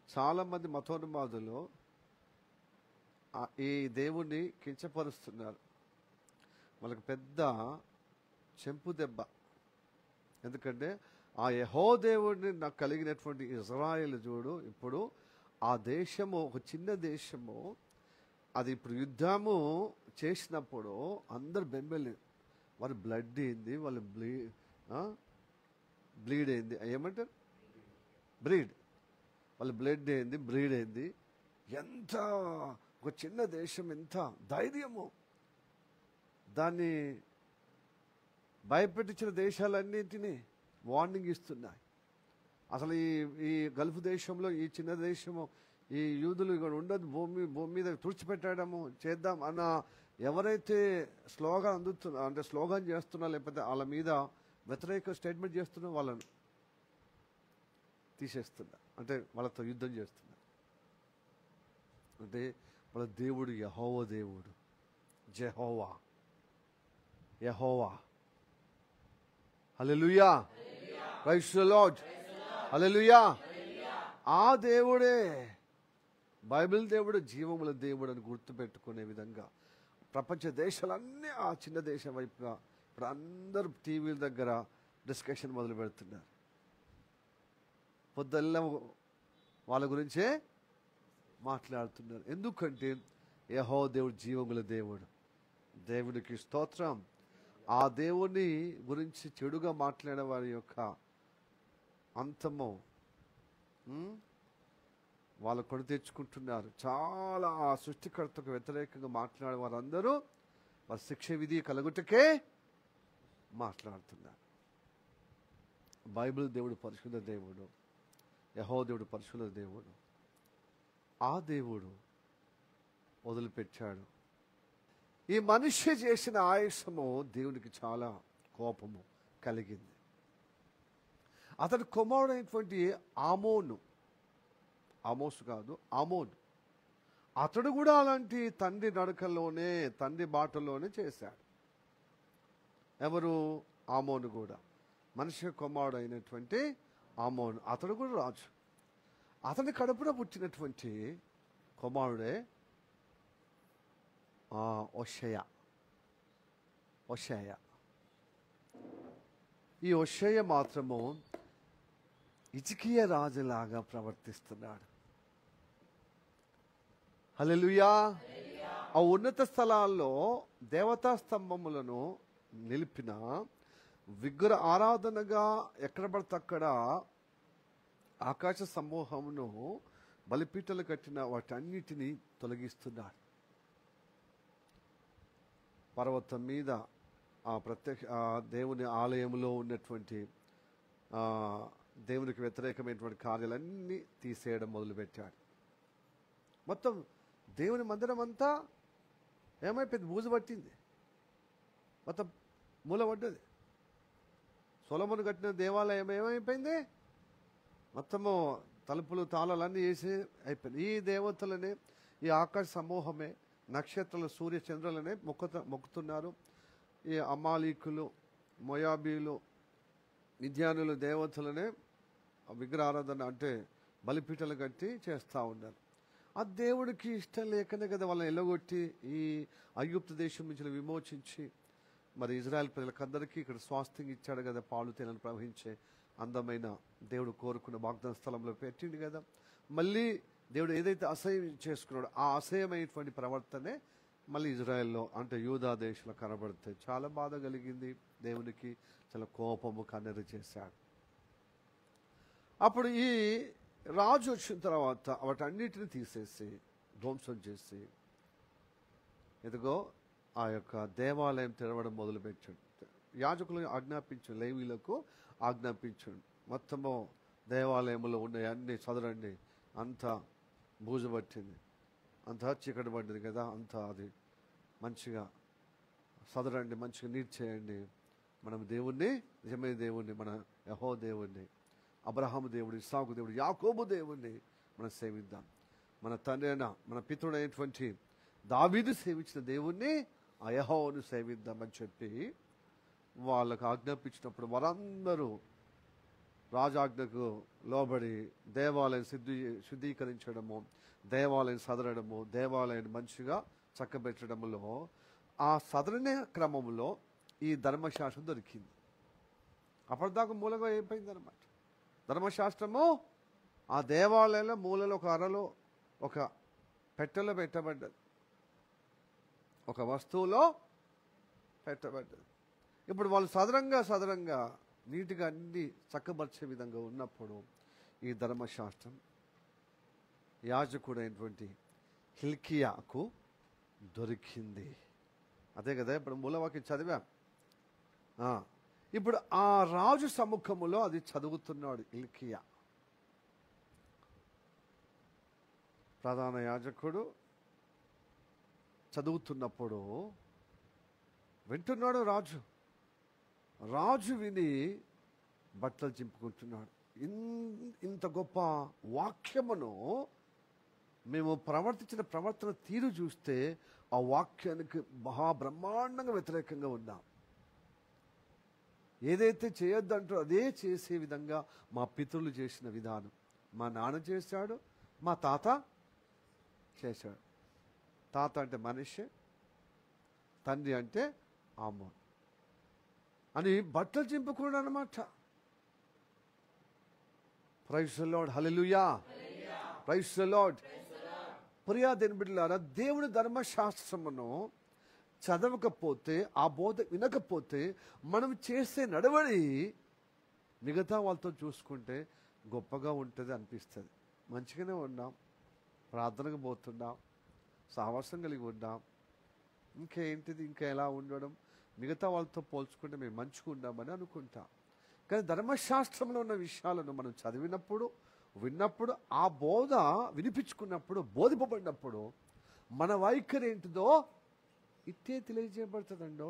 చాలామంది మతోన్మాదులు ఈ దేవుణ్ణి కించపరుస్తున్నారు. వాళ్ళకి పెద్ద చెంపు దెబ్బ. ఎందుకంటే ఆ యెహోవా దేవుడిని నాకు కలిగినటువంటి ఇజ్రాయేల్ చూడు, ఇప్పుడు ఆ దేశము ఒక చిన్న దేశము, అది ఇప్పుడు యుద్ధము చేసినప్పుడు అందరు బెంబెలి, వాళ్ళు బ్లడ్ అయింది, వాళ్ళు బ్లీడ్ అయింది, ఏమంటారు బ్రీడ్, వాళ్ళు బ్లడ్ అయింది, బ్రీడ్ అయింది. ఎంత ఒక చిన్న దేశం, ఎంత ధైర్యము! దాన్ని భయపెట్టించిన దేశాలన్నింటినీ వార్నింగ్ ఇస్తున్నాయి. అసలు ఈ గల్ఫ్ దేశంలో, ఈ చిన్న దేశము, ఈ యూదులు ఇక్కడ ఉండదు, భూమి మీద తుడిచిపెట్టడము చేద్దాం అన్న ఎవరైతే స్లోగాన్ అంటే స్లోగాన్ చేస్తున్నా, లేకపోతే వాళ్ళ మీద వ్యతిరేక స్టేట్మెంట్ చేస్తున్నా, వాళ్ళను తీసేస్తున్నా, అంటే వాళ్ళతో యుద్ధం చేస్తున్నా. అంటే వాళ్ళ దేవుడు యెహోవా దేవుడు, యెహోవా. హల్లెలూయా, ప్రైజ్ ది లార్డ్, హల్లెలూయా. ఆ దేవుడే బైబిల్ దేవుడు, జీవముల దేవుడు అని గుర్తుపెట్టుకునే విధంగా ప్రపంచ దేశాలన్నీ ఆ చిన్న దేశం వైపుగా ఇప్పుడు అందరూ టీవీల దగ్గర డిస్కషన్ మొదలు పెడుతున్నారు. పొద్దున్న వాళ్ళ గురించే మాట్లాడుతున్నారు. ఎందుకంటే యెహోవా దేవుడు జీవముల దేవుడు. దేవునికి స్తోత్రం. ఆ దేవుని గురించి చెడుగా మాట్లాడే వారి యొక్క అంతము వాళ్ళు కొని తెచ్చుకుంటున్నారు. చాలా ఆ సృష్టికర్తకు వ్యతిరేకంగా మాట్లాడే వారందరూ వారి శిక్ష విధి కలుగుటకే మాట్లాడుతున్నారు. బైబిల్ దేవుడు పరిశుద్ధ దేవుడు, యెహోవా దేవుడు పరిశుద్ధ దేవుడు. ఆ దేవుడు వదిలిపెట్టాడు. ఈ మనిషి చేసిన ఆయాసము దేవునికి చాలా కోపము కలిగింది. అతని కుమారుడైనటువంటి ఆమోసు కాదు, ఆమోను, అతడు కూడా అలాంటి తండ్రి నడకలోనే, తండ్రి బాటలోనే చేశాడు. ఎవరు? ఆమోను కూడా మనిషి కుమారుడు అయినటువంటి ఆమోను, అతడు కూడా రాజు. అతని కడుపున పుట్టినటువంటి కుమారుడే హోషేయ. ఈ హోషేయ మాత్రము హిజ్కియా రాజులాగా ప్రవర్తిస్తున్నాడు. హల్లెలూయా. ఆ ఉన్నత స్థలాల్లో దేవతా స్తంభములను నిలిపిన విగ్రహ ఆరాధనగా ఎక్కడ పడితే అక్కడ ఆకాశ సమూహమును బలిపీఠలు కట్టిన వాటన్నిటినీ తొలగిస్తున్నాడు. పర్వతం మీద ఆ దేవుని ఆలయంలో ఉన్నటువంటి దేవునికి వ్యతిరేకమైనటువంటి కార్యాలన్నీ తీసేయడం మొదలుపెట్టాడు. మొత్తం దేవుని మందిరం అంతా ఏమైపోయింది? బూజు పట్టింది, మొత్తం మూలపడ్డది. సొలొమోను కట్టిన దేవాలయం ఏమైపోయింది? మొత్తము తలుపులు తాళాలన్నీ వేసి అయిపోయింది. ఈ దేవతలనే, ఈ ఆకాశ సమూహమే, నక్షత్రాలు, సూర్య చంద్రులనే మొక్కుతున్నారు. ఈ అమాలీకులు, మొయాబీలు, మిద్యానులు దేవతలనే విగ్రహారాధన అంటే బలిపీఠలు కట్టి చేస్తూ ఉన్నారు. ఆ దేవుడికి ఇష్టం లేకనే కదా వాళ్ళని ఎల్లగొట్టి ఈ ఐగుప్తు దేశం నుంచి విమోచించి మరి ఇజ్రాయెల్ ప్రజలకందరికీ ఇక్కడ స్వాస్థ్యం ఇచ్చాడు కదా, పాలు తేనెలు ప్రవహించే అందమైన దేవుడు కోరుకున్న వాగ్దాన స్థలంలో పెట్టిండు కదా. మళ్ళీ దేవుడు ఏదైతే అసహ్యం చేసుకున్నాడో ఆ అసహ్యమైనటువంటి ప్రవర్తనే మళ్ళీ ఇజ్రాయెల్లో అంటే యూదా దేశంలో కనబడితే చాలా బాధ కలిగింది. దేవునికి చాలా కోపము కన్నెర చేశాడు. అప్పుడు ఈ రాజు వచ్చిన తర్వాత వాటన్నిటిని తీసేసి ధ్వంసం చేసి ఎదుగో ఆ యొక్క దేవాలయం తెరవడం మొదలుపెట్టాడు. యాజకులను ఆజ్ఞాపించాడు, లేవీలకు ఆజ్ఞాపించాడు, మొత్తము దేవాలయంలో ఉన్నాయి అన్ని చదరండి, అంతా బూజు పట్టింది, అంతా చీకటి పడ్డది కదా, అంతా అది మంచిగా చదరండి, మంచిగా నీట్ చేయండి. మనం దేవుణ్ణి, నిజమైన దేవుణ్ణి, మన యెహోవా దేవుణ్ణి, అబ్రహాము దేవుడు, ఇస్సాకు దేవుడు, యాకోబు దేవుణ్ణి మనం సేవిద్దాం. మన తండ్రి అయిన మన పితృడైనటువంటి దావీదు సేవించిన దేవుణ్ణి, ఆ యెహోవాను సేవిద్దామని చెప్పి వాళ్ళకు ఆజ్ఞాపించినప్పుడు వారందరూ రాజాజ్ఞకు లోబడి దేవాలయం శుద్ధీకరించడము, దేవాలయం సదరడము, దేవాలయాన్ని మంచిగా చక్కబెట్టడంలో ఆ సదరణ క్రమంలో ఈ ధర్మశాస్త్రం దొరికింది. అప్పటిదాకా మూలంగా అయిపోయింది అనమాట. ధర్మశాస్త్రము ఆ దేవాలయంలో మూలలో ఒక అరలో ఒక పెట్టెలో పెట్టబడ్డది, ఒక వస్తువులో పెట్టబడ్డది. ఇప్పుడు వాళ్ళు సదరంగా నీటిగా అన్ని చక్కబరిచే విధంగా ఉన్నప్పుడు ఈ ధర్మశాస్త్రం యాజకుడైనటువంటి హిల్కియాకు దొరికింది. అదే కదా ఇప్పుడు మూలవాక్యం చదివాం. ఇప్పుడు ఆ రాజు సముఖములో అది చదువుతున్నాడు హిల్కియా. ప్రధాన యాజకుడు చదువుతున్నప్పుడు వింటున్నాడు రాజు విని బట్టలు చింపుకుంటున్నాడు. ఇంత గొప్ప వాక్యమును మేము ప్రవర్తించిన ప్రవర్తన తీరు చూస్తే ఆ వాక్యానికి మహాబ్రహ్మాండంగా వ్యతిరేకంగా ఉన్నాం. ఏదైతే చేయొద్దంటారో అదే చేసే విధంగా మా పితరులు చేసిన విధానం, మా నాన్న చేశాడు, మా తాత చేశాడు. తాత అంటే మనిషి, తండ్రి అంటే ఆమోన్ అని బట్టలు చింపుకున్నాడు అనమాట. Praise the lord, hallelujah, praise the lord. ప్రియా దేవుని బిడ్డలారా, దేవుని ధర్మశాస్త్రమును చదవకపోతే, ఆ బోధ వినకపోతే మనం చేసే నడవడి మిగతా వాళ్ళతో చూసుకుంటే గొప్పగా ఉంటుంది అనిపిస్తుంది. మంచిగానే ఉన్నాం, ప్రార్థనకు పోతున్నాం, సాహసం కలిగి ఉన్నాం, ఇంకేంటిది ఇంకా ఎలా ఉండడం, మిగతా వాళ్ళతో పోల్చుకుంటే మేము మంచిగా ఉన్నామని అనుకుంటాం. కానీ ధర్మశాస్త్రంలో ఉన్న విషయాలను మనం చదివినప్పుడు, విన్నప్పుడు, ఆ బోధ వినిపించుకున్నప్పుడు, బోధింపబడినప్పుడు మన వైఖరి ఏంటిదో ఇట్టే తెలియజేయబడుతుందండో.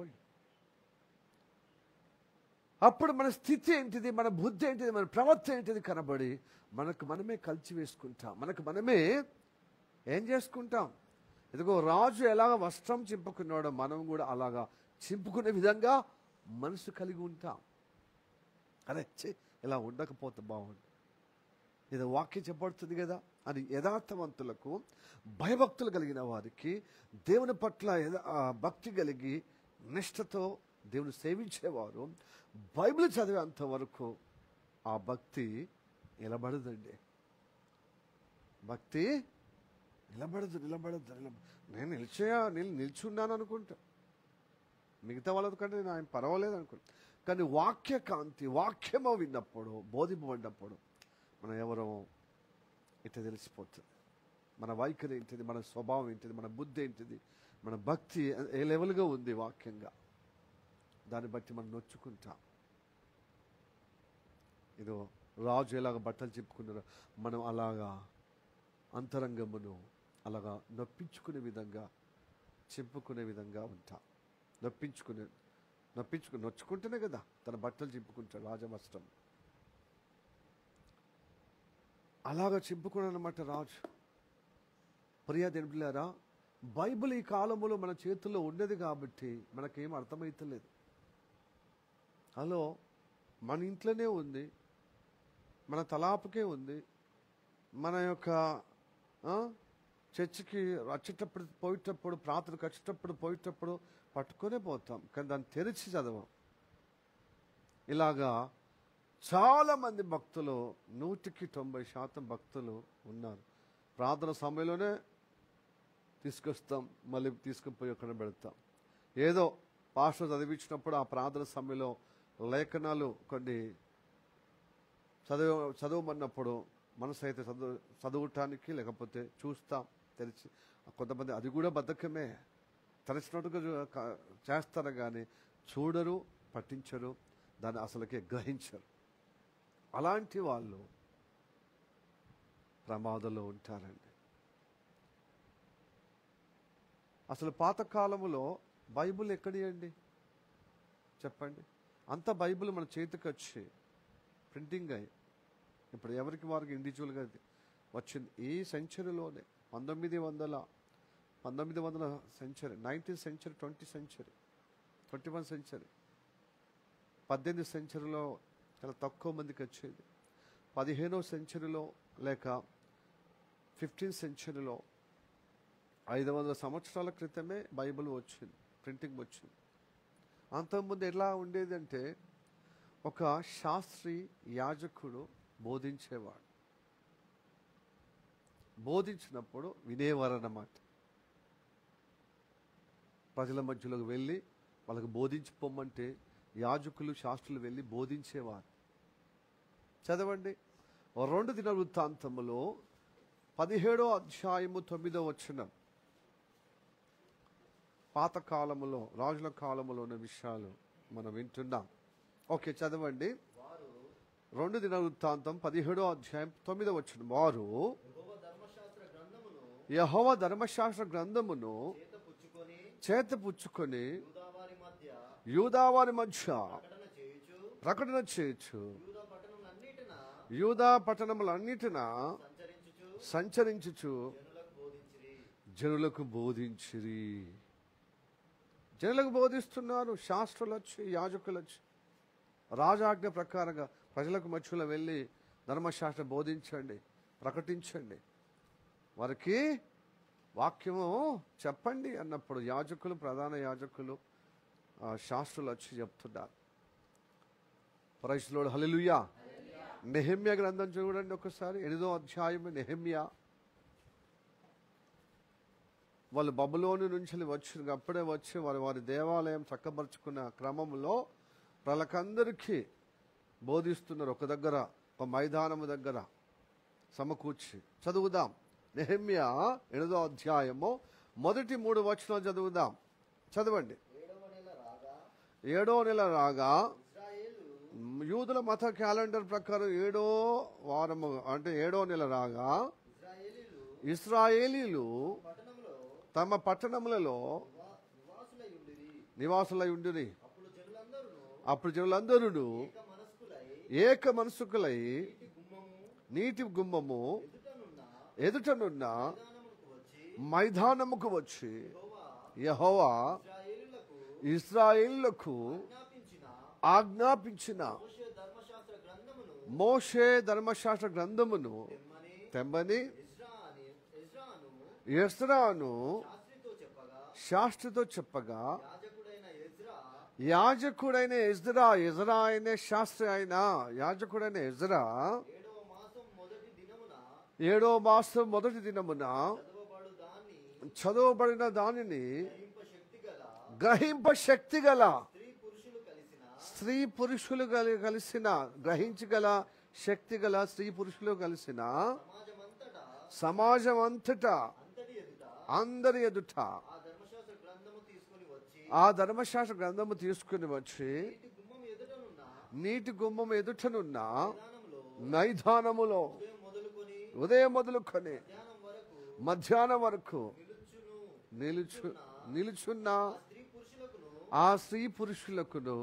అప్పుడు మన స్థితి ఏంటిది, మన బుద్ధి ఏంటిది, మన ప్రవర్తన ఏంటిది కనబడి మనకు మనమే కలిసి వేసుకుంటాం. మనకు మనమే ఏం చేసుకుంటాం? ఇదిగో రాజు ఎలాగ వస్త్రం చింపుకున్నాడో మనం కూడా అలాగా చింపుకునే విధంగా మనసు కలిగి ఉంటాం. అరే ఇలా ఉండకపోతే బాగుండు, ఇది వాక్యం చెప్పబడుతుంది కదా అని యథార్థవంతులకు, భయభక్తులు కలిగిన వారికి, దేవుని పట్ల భక్తి కలిగి నిష్ఠతో దేవుని సేవించేవారు బైబిల్ చదివేంత వరకు ఆ భక్తి నిలబడదండి. భక్తి నిలబడదు. నేను నిల్చున్నాను అనుకుంటా, మిగతా వాళ్ళతో కంటే నేను ఆయన పర్వాలేదు అనుకుంటా. కానీ వాక్య కాంతి, వాక్యమో విన్నప్పుడు, బోధింపబడినప్పుడు మనం ఎవరో ఇట్లా తెలిసిపోతుంది. మన వైఖరి ఏంటిది, మన స్వభావం ఏంటిది, మన బుద్ధి ఏంటిది, మన భక్తి ఏ లెవెల్గా ఉంది వాక్యంగా, దాన్ని బట్టి మనం నొచ్చుకుంటాం. ఇదో రాజు ఎలాగ బట్టలు చెప్పుకున్నారో మనం అలాగా అంతరంగమును అలాగా చింపుకునే విధంగా ఉంటాం. నొచ్చుకుంటేనే కదా తన బట్టలు చింపుకుంటాడు రాజవస్త్రం. అలాగా చింపుకున్నాడు అన్నమాట రాజు. ప్రియా దేవులారా, బైబిల్ ఈ కాలంలో మన చేతుల్లో ఉన్నది కాబట్టి మనకేం అర్థమైతలేదు. హలో, మన ఇంట్లోనే ఉంది, మన తలాపుకే ఉంది, మన యొక్క చర్చికి వచ్చేటప్పుడు పోయేటప్పుడు, ప్రార్థనకు వచ్చేటప్పుడు పోయేటప్పుడు పట్టుకొనే పోతాం, కానీ దాన్ని తెరిచి చదవం. ఇలాగా చాలామంది భక్తులు, 100% భక్తులు ఉన్నారు. ప్రార్థన సమయంలోనే తీసుకొస్తాం, మళ్ళీ తీసుకుపోయి అక్కడ పెడతాం. ఏదో పాస్టర్ చదివించినప్పుడు ఆ ప్రార్థన సమయంలో లేఖనాలు కొన్ని చదవమన్నప్పుడు మనసు అయితే చదవటానికి, లేకపోతే చూస్తాం తెలిసి. కొంతమంది అది కూడా బద్ధకమే, తెలిసినట్టుగా చేస్తారు కానీ చూడరు, పట్టించరు, దాన్ని అసలుకే గ్రహించరు. అలాంటి వాళ్ళు ప్రమాదంలో ఉంటారండి. అసలు పాతకాలములో బైబిల్ ఎక్కడియండి చెప్పండి? అంత బైబిల్ మన చేతికి వచ్చి ప్రింటింగ్ అయ్యి ఇప్పుడు ఎవరికి వారికి ఇండివిజువల్గా వచ్చింది. ఈ సెంచరీలోనే 1900 century, 19th century, 20th century, 21st century, 18th సెంచరీలో చాలా తక్కువ మందికి వచ్చేది. 15వ సెంచరీలో లేక 15th సెంచరీలో 500 సంవత్సరాల క్రితమే బైబిల్ వచ్చింది, ప్రింటింగ్ వచ్చింది. అంతకుముందు ఎలా ఉండేది అంటే ఒక శాస్త్రి యాజకుడు బోధించేవాడు. బోధించినప్పుడు వినేవారన్నమాట. ప్రజల మధ్యలోకి వెళ్ళి వాళ్ళకి బోధించిపోమంటే యాజకులు, శాస్త్రులు వెళ్ళి బోధించేవారు. చదవండి 2 దినవృత్తాంతములో 17వ అధ్యాయము 9వ వచనం. పాతకాలములో, రాజుల కాలములో ఉన్న విషయాలు మనం వింటున్నాం. ఓకే, చదవండి. 2 దినవృత్తాంతం 17వ అధ్యాయం 9వ వచనం. వారు యెహోవా ధర్మశాస్త్ర గ్రంథమును చేతపుచ్చుకొని యూదావారి మధ్య ప్రకటన చేయొచ్చు, యూదా పట్టణములన్నిటిన సంచరించుచు జనులకు బోధించిరి. జనులకు బోధిస్తున్నారు శాస్త్రులు వచ్చి, యాజకులు వచ్చి. రాజాజ్ఞ ప్రకారంగా ప్రజలకు మధ్యలో వెళ్ళి ధర్మశాస్త్రం బోధించండి, ప్రకటించండి, వారికి వాక్యము చెప్పండి అన్నప్పుడు యాజకులు, ప్రధాన యాజకులు, శాస్త్రులు వచ్చి చెప్తున్నారు. ప్రైజ్ లార్డ్, హల్లెలూయా. నెహెమ్యా గ్రంథం చూడండి ఒకసారి, 8వ అధ్యాయం. నెహెమ్యా వాళ్ళు బబులోను నుంచి అప్పుడే వచ్చి వారి దేవాలయం చక్కబరుచుకున్న క్రమంలో వాళ్ళకందరికీ బోధిస్తున్నారు. ఒక దగ్గర, ఒక మైదానము దగ్గర సమకూర్చి. చదువుదాం. నెహెమ్యా 8వ అధ్యాయము మొదటి 3 వచనాలు చదువుదాం. చదవండి. 7వ నెల రాగా, యూదుల మత క్యాలెండర్ ప్రకారం 7వ వారము అంటే 7వ నెల రాగా, ఇశ్రాయేలీలు తమ పట్టణములలో నివాసులై ఉండిరి. అప్పుడు జనులందరూ ఏక మనసుకులై నీటి గుమ్మము ఎదుటనున్న మైదానముకు వచ్చి యెహోవా ఇశ్రాయేలులకు ఆజ్ఞాపించిన మోషే ధర్మశాస్త్ర గ్రంథమును తెమ్మని ఎజ్రాను శాస్త్రితో చెప్పగా యాజకుడైన ఎజ్రా అయిన శాస్త్రి అయిన యాజకుడైన ఎజ్రా 7వ మాసం మొదటి దినమున చదవబడిన దానిని గ్రహింప శక్తి గల స్త్రీ పురుషులు కలిసిన గ్రహించగల శక్తి గల స్త్రీ పురుషులు కలిసిన సమాజం అంతటా అందరి ఎదుట ఆ ధర్మశాస్త్ర గ్రంథము తీసుకుని వచ్చి నీటి గుమ్మం ఎదుటనున్న మైదానములో ఉదయం మొదలుకొని మధ్యాహ్నం వరకు నిలుచున్న ఆ స్త్రీ పురుషులకును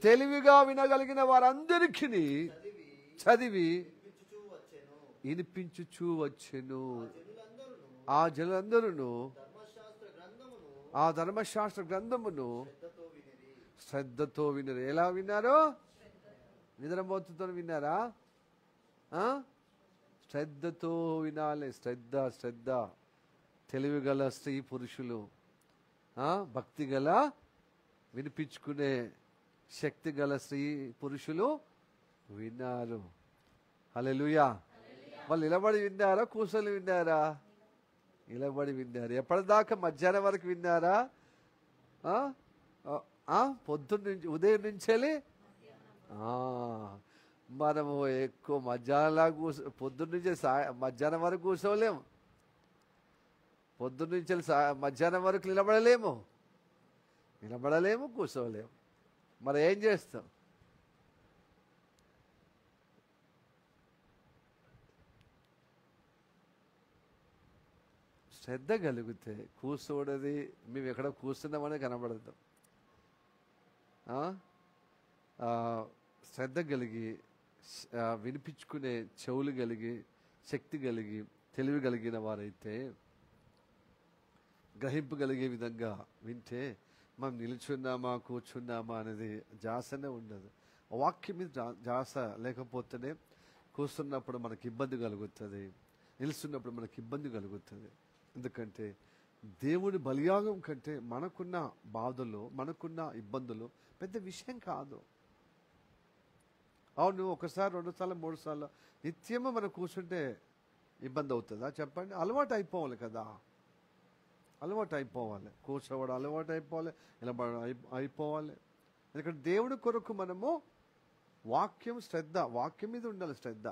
తెలివిగా వినగలిగిన వారందరికీ చదివి వినిపించుచూ వచ్చెను. ఆ జనులందరూ ఆ ధర్మశాస్త్ర గ్రంథమును శ్రద్ధతో వినరు. ఎలా విన్నారో? నిద్రమోతుతో విన్నారా? శ్రద్ధతో వినాలి. శ్రద్ధ తెలివిగల స్త్రీ పురుషులు, భక్తి గల వినిపించుకునే శక్తి గల స్త్రీ పురుషులు విన్నారు. హల్లెలూయా. వాళ్ళు నిలబడి విన్నారా? కూర్చొని విన్నారా? నిలబడి విన్నారు. ఎప్పటిదాకా? మధ్యాహ్నం వరకు విన్నారా? పొద్దున్న నుంచి, ఉదయం నుంచి మనము ఎక్కువ మధ్యాహ్నంలా పొద్దున్న నుంచి మధ్యాహ్నం వరకు కూర్చోలేము. పొద్దున్న నుంచి మధ్యాహ్నం వరకు నిలబడలేము, కూర్చోలేము. మరి ఏం చేస్తాం? శ్రద్ధ కలిగితే కూర్చోడది మేము ఎక్కడ కూర్చున్నామని కనబడదు. శ్రద్ధ కలిగి వినిపించుకునే చెవులు కలిగి శక్తి కలిగి తెలివి కలిగిన వారైతే గ్రహింపగలిగే విధంగా వింటే మనం నిల్చున్నామా కూర్చున్నామా అనేది జాసనే ఉండదు. వాక్యం మీద జాస లేకపోతేనే కూర్చున్నప్పుడు మనకి ఇబ్బంది కలుగుతుంది, నిలుస్తున్నప్పుడు మనకి ఇబ్బంది కలుగుతుంది. ఎందుకంటే దేవుడి బలియాగం కంటే మనకున్న బాధలు, మనకున్న ఇబ్బందులు పెద్ద విషయం కాదు. అవును, ఒకసారి 2 సార్లు 3 సార్లు నిత్యము మనం కూర్చుంటే ఇబ్బంది అవుతుందా? చెప్పండి. అలవాటు అయిపోవాలి కదా, అలవాటు అయిపోవాలి. కూర్చోవడం అలవాటు అయిపోవాలి, నిలబడడం అయిపోవాలి. ఎందుకంటే దేవుడి కొరకు మనము వాక్యం మీద ఉండాలి శ్రద్ధ.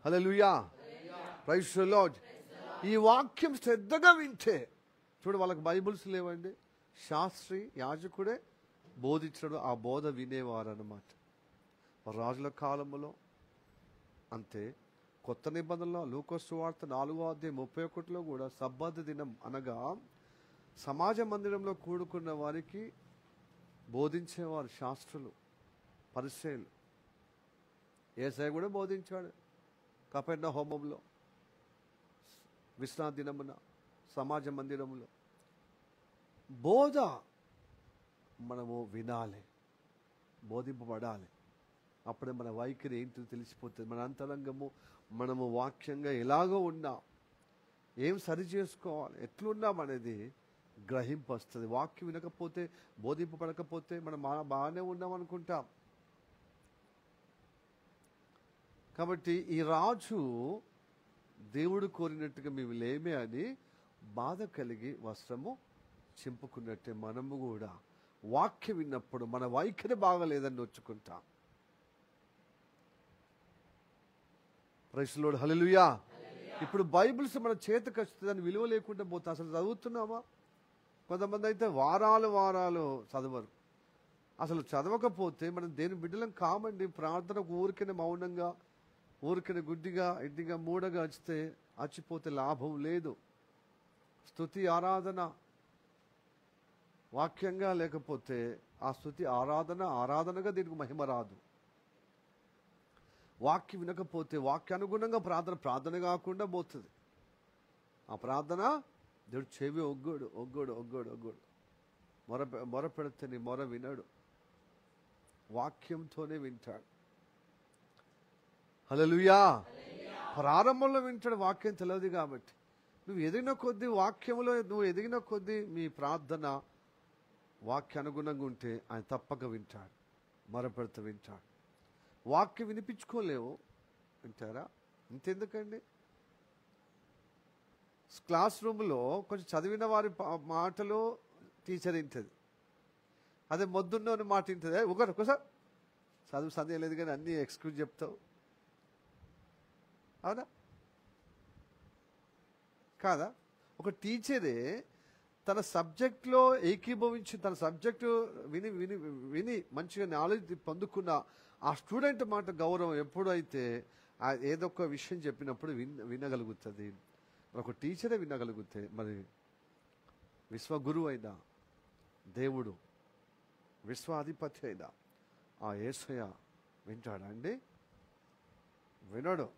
హల్లెలూయా, ప్రైజ్ ది లార్డ్. ఈ వాక్యం శ్రద్ధగా వింటే చూడు, వాళ్ళకి బైబుల్స్ లేవండి, శాస్త్రి యాజకుడే బోధించడు, ఆ బోధ వినేవారు అన్నమాట. రాజుల కాలంలో అంతే. కొత్త నిబంధనలో లూకా సువార్త 4:31 కూడా సబ్బత్ దినం అనగా సమాజ మందిరంలో కూడుకున్న వారికి బోధించేవారు శాస్త్రులు, పరిసయ్యులు. యేసయ్య కూడా బోధించాడు కపెర్నహూములో, విశ్రాంతి దినమున సమాజ మందిరంలో. బోధ మనము వినాలి, బోధింపబడాలి. అప్పుడే మన వైఖరి ఏంటో తెలిసిపోతుంది. మన అంతరంగము మనము వాక్యంగా ఎలాగో ఉన్నాం, ఏం సరి చేసుకోవాలి, ఎట్లున్నాం అనేది గ్రహింపు వస్తుంది. వాక్యం వినకపోతే, బోధింపబడకపోతే మనం బాగానే ఉన్నాం అనుకుంటాం. కాబట్టి ఈ రాజు దేవుడు కోరినట్టుగా మేము లేమే అని బాధ కలిగి వస్త్రము చింపుకున్నట్టే మనము కూడా వాక్యం విన్నప్పుడు మన వైఖరి బాగలేదని నొచ్చుకుంటాం. Praise the lord. హల్లెలూయా. ఇప్పుడు బైబిల్స్ మన చేతికి వస్తుందని విలువ లేకుండా పోతే అసలు చదువుతున్నామా? కొంతమంది అయితే వారాలు చదవరు. అసలు చదవకపోతే మనం దేని బిడ్డలం కామండి. ప్రార్థనకు ఊరికనే మౌనంగా, ఊరికనే గుడ్డిగా ఎడ్డిగా మూడగా అచ్చిపోతే లాభం లేదు. స్తుతి ఆరాధన వాక్యంగా లేకపోతే ఆ స్తుతి ఆరాధనగా దీనికి మహిమ రాదు. వాక్యం వినకపోతే వాక్యానుగుణంగా ప్రార్థన కాకుండా పోతుంది. ఆ ప్రార్థన దేవుడు చెవి ఒగ్గోడు. మొర పెడితే నీ మొర వినడు, వాక్యంతోనే వింటాడు. హల్లెలూయా. ప్రారంభంలో వింటాడు, వాక్యం తెలియదు కాబట్టి. నువ్వు ఎదిగిన కొద్దీ వాక్యంలో నువ్వు ఎదిగిన కొద్దీ మీ ప్రార్థన వాక్య అనుగుణంగా ఉంటే ఆయన తప్పక వింటాడు, మొరపెడితే వింటాడు. వాక్యం వినిపించుకోలేవు వింటారా? ఇంతెందుకండి, క్లాస్ రూమ్లో కొంచెం చదివిన వారి మాటలు టీచర్ వింటుంది, అదే మొద్దున్నోని మాట వింటుంది. ఒకసారి చదువు సందేహం లేదు కానీ అన్నీ ఎక్స్క్యూజ్ చెప్తావు, అవునా కాదా? ఒక టీచరే తన సబ్జెక్ట్లో ఏకీభవించి తన సబ్జెక్టు విని విని విని మంచిగా నాలెడ్జ్ పొందుకున్న ఆ స్టూడెంట్ మాట గౌరవం ఎప్పుడైతే ఏదో ఒక విషయం చెప్పినప్పుడు వినగలుగుతుంది. ఒక టీచరే వినగలిగితే మరి విశ్వగురువు అయినా దేవుడు, విశ్వాధిపతి అయినా ఆ యేసయ్య వింటాడా అండి? వినడు.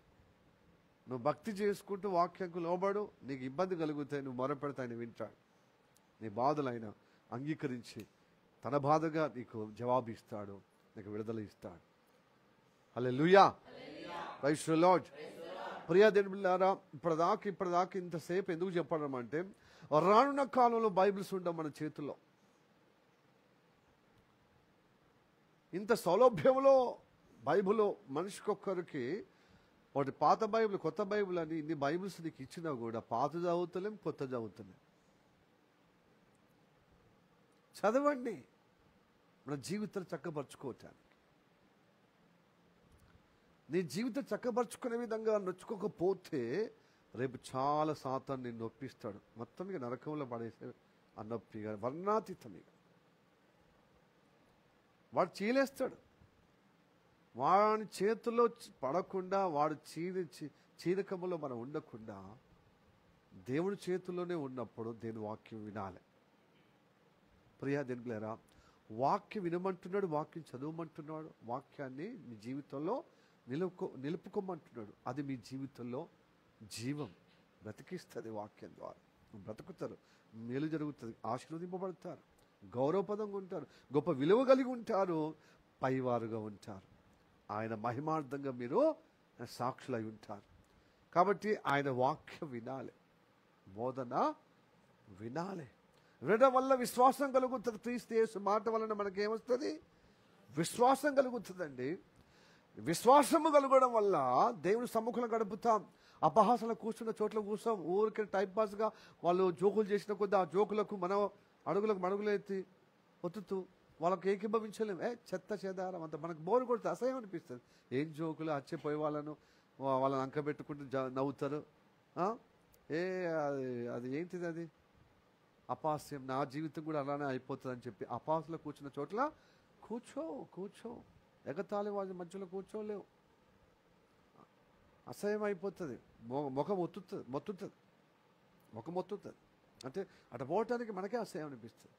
నువ్వు భక్తి చేసుకుంటూ వాక్యంకు లోబడు, నీకు ఇబ్బంది కలిగితే నువ్వు మొరపెడితే ఆయన వింటాడు. నీ బాధలైనా అంగీకరించి తన బాధగా నీకు జవాబు ఇస్తాడు, నీకు విడుదల ఇస్తాడు. హల్లెలూయా. Praise the lord. ప్రియా దేవుని బిడ్డలారా, ఇప్పటిదాకా ఇంతసేపు ఎందుకు చెప్పడం అంటే, రానున్న కాలంలో బైబిల్స్ ఉండవు మన చేతుల్లో. ఇంత సౌలభ్యంలో బైబిల్ మనిషికొక్కరికి ఒకటి పాత బైబిల్, కొత్త బైబిల్ అని ఇన్ని బైబిల్స్ నీకు ఇచ్చినా కూడా పాత చదువుతలేం, కొత్త చదువుతలేం. చదవండి మన జీవితాలు చక్కపరచుకోవటానికి. నీ జీవితం చక్కపరచుకునే విధంగా నొచ్చుకోకపోతే రేపు చాలా సాతాను నిన్ను నొప్పిస్తాడు. మొత్తం ఇక నరకంలో పడేసే ఆ నొప్పిగా వర్ణాతీతమిగా వాడు చీలేస్తాడు. వాడి చేతుల్లో పడకుండా, వాడు చీరకములో మనం ఉండకుండా దేవుడి చేతుల్లోనే ఉన్నప్పుడు దేని వాక్యం వినాలి. ప్రియా దేవులారా, వాక్యం వినమంటున్నాడు, వాక్యం చదవమంటున్నాడు, వాక్యాన్ని మీ జీవితంలో నిలుపుకోమంటున్నాడు. అది మీ జీవితంలో జీవం బ్రతికిస్తుంది. వాక్యం ద్వారా బ్రతుకుతారు, మేలు జరుగుతుంది, ఆశీర్వదింపబడతారు, గౌరవపదంగా ఉంటారు, గొప్ప విలువ కలిగి ఉంటారు, పైవారుగా ఉంటారు. ఆయన మహిమార్థంగా మీరు సాక్షులై ఉంటారు. కాబట్టి ఆయన వాక్యం వినాలి, బోధన వినాలి. వినడం వల్ల విశ్వాసం కలుగుతుంది. క్రీస్తు యేసు మాట వలన మనకేమొస్తుంది? విశ్వాసం కలుగుతుందండి. విశ్వాసము కలగడం వల్ల దేవుని సమ్ముఖంలో గడుపుతాం. అపహాసన కూర్చున్న చోట్ల కూర్చోం. ఊరికే టైంపాస్గా వాళ్ళు జోకులు చేసిన కొద్దీ ఆ జోకులకు మనం మడుగులు ఎత్తి ఒత్తుతూ వాళ్ళకి ఏకీభవించలేము. చెత్త చెదారం అంత మనకు బోరు కొడుతుంది, అసహ్యం అనిపిస్తుంది. ఏం జోకులు, అచ్చిపోయి వాళ్ళని అంకబెట్టుకుంటూ నవ్వుతారు. అది ఏంటిది? అది అపహాస్యం. నా జీవితం కూడా అలానే అయిపోతుంది అని చెప్పి అపహాసలో కూర్చున్న చోట్ల కూర్చో. ఎగతాళి వాళ్ళ మధ్యలో కూర్చోలేవు. అసహ్యం అయిపోతుంది, ముఖం మొత్తుతుంది. అంటే అటు పోవటానికి మనకే అసహ్యం అనిపిస్తుంది.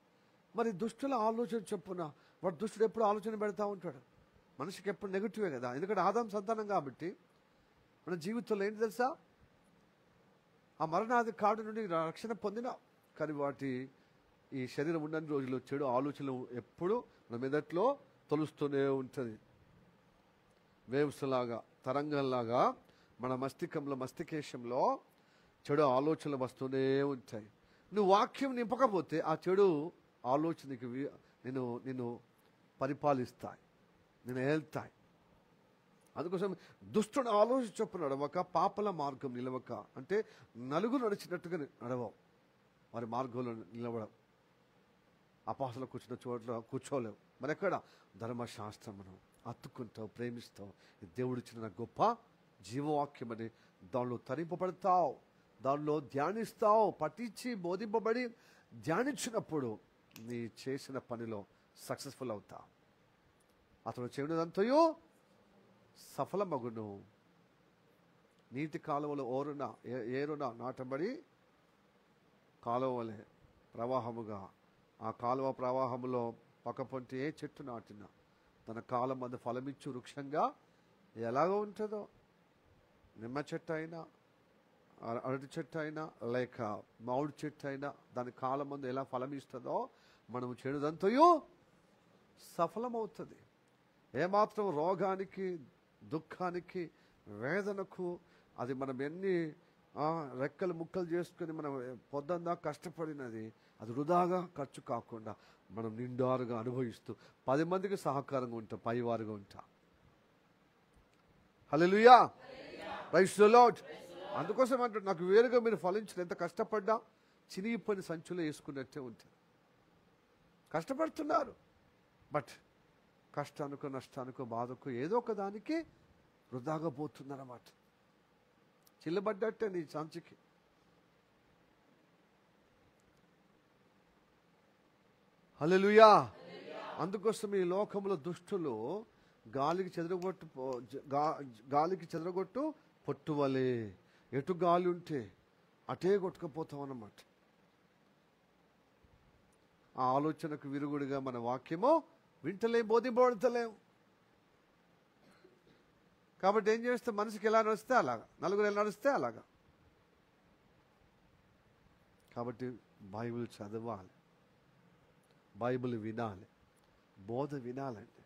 మరి దుష్టుల ఆలోచన చెప్పున వాడు దుష్టుడు ఎప్పుడు ఆలోచన పెడతా ఉంటాడు. మనిషికి ఎప్పుడు నెగిటివే కదా, ఎందుకంటే ఆదాము సంతానం కాబట్టి. మన జీవితంలో ఏంటి తెలుసా? ఆ మరణాది కాడు నుండి రక్షణ పొందిన, కానీ ఈ శరీరం ఉండని రోజులు చెడు ఆలోచనలు ఎప్పుడు మన మెదట్లో తొలుస్తూనే ఉంటుంది. వేవ్స్ లాగా, తరంగంలాగా మన మస్తికేశంలో చెడు ఆలోచనలు వస్తూనే ఉంటాయి. నువ్వు వాక్యం నింపకపోతే ఆ చెడు ఆలోచనకి నిన్ను పరిపాలిస్తాయి, నిన్ను ఏల్తాయి. అందుకోసం దుష్టుడు ఆలోచన చొప్పున నడవక, పాపల మార్గం నిలవక, అంటే నలుగురు నడిచినట్టుగా నడవవు, వారి మార్గంలో నిలవడం. అపహాసలో కూర్చున్న చోట్ల కూర్చోలేవు. మరి ఎక్కడ? ధర్మశాస్త్రం మనం అత్తుకుంటావు, ప్రేమిస్తావు. దేవుడు ఇచ్చిన గొప్ప జీవవాక్యం అని దానిలో తరింపబడతావు, దానిలో ధ్యానిస్తావు. పఠించి బోధింపబడి ధ్యానించినప్పుడు నీ చేసిన పనిలో సక్సెస్ఫుల్ అవుతావు. అతడు చేయడంతయు సఫలమగును. నీటి కాలువలో ఏరున నాటబడి కాలువలే ప్రవాహముగా, ఆ కాలువ ప్రవాహములో పక్కపొంటి ఏ చెట్టు నాటినా తన కాలం అది ఫలమిచ్చు వృక్షంగా ఎలాగో ఉంటుందో, నిమ్మ చెట్టు అయినా, అరటి చెట్టు అయినా, లేక మామిడి చెట్టు అయినా దాని కాలం ముందు ఎలా ఫలం ఇస్తుందో, మనము చేయడంతయు సఫలమవుతుంది. ఏమాత్రం రోగానికి, దుఃఖానికి, వేదనకు అది మనం ఎన్ని రెక్కలు ముక్కలు చేసుకుని మనం పొద్దుందా కష్టపడినది అది వృధాగా ఖర్చు కాకుండా మనం నిండారుగా అనుభవిస్తూ 10 మందికి సహకారంగా ఉంటాం, పైవారుగా ఉంటాం. హల్లెలూయా, ప్రైజ్ ది లార్డ్. అందుకోసం అంటే నాకు వేరుగా మీరు ఫలించిన ఎంత కష్టపడ్డా చినిగిపోయిన సంచులో వేసుకున్నట్టే ఉంటుంది. కష్టపడుతున్నారు, బట్ కష్టానికో నష్టానికో బాధకో ఏదో ఒక దానికి వృధాగా పోతుందన్నమాట. చిల్లబడ్డట్టే నీ సంచికి. హల్లెలూయా. అందుకోసం ఈ లోకంలో దుష్టులు గాలికి చెదరగొట్టు పొట్టువలే, ఎటు గాలి ఉంటే అటే కొట్టుకుపోతాం అన్నమాట. ఆ ఆలోచనకు విరుగుడిగా మన వాక్యమో వింటలేం, బోధింపబడతలేం. కాబట్టి ఏం చేస్తే మనిషికి ఎలా నడిస్తే అలాగా, నలుగురు ఎలా నడిస్తే అలాగా. కాబట్టి బైబిల్ చదవాలి, బైబిల్ వినాలి, బోధ వినాలండి.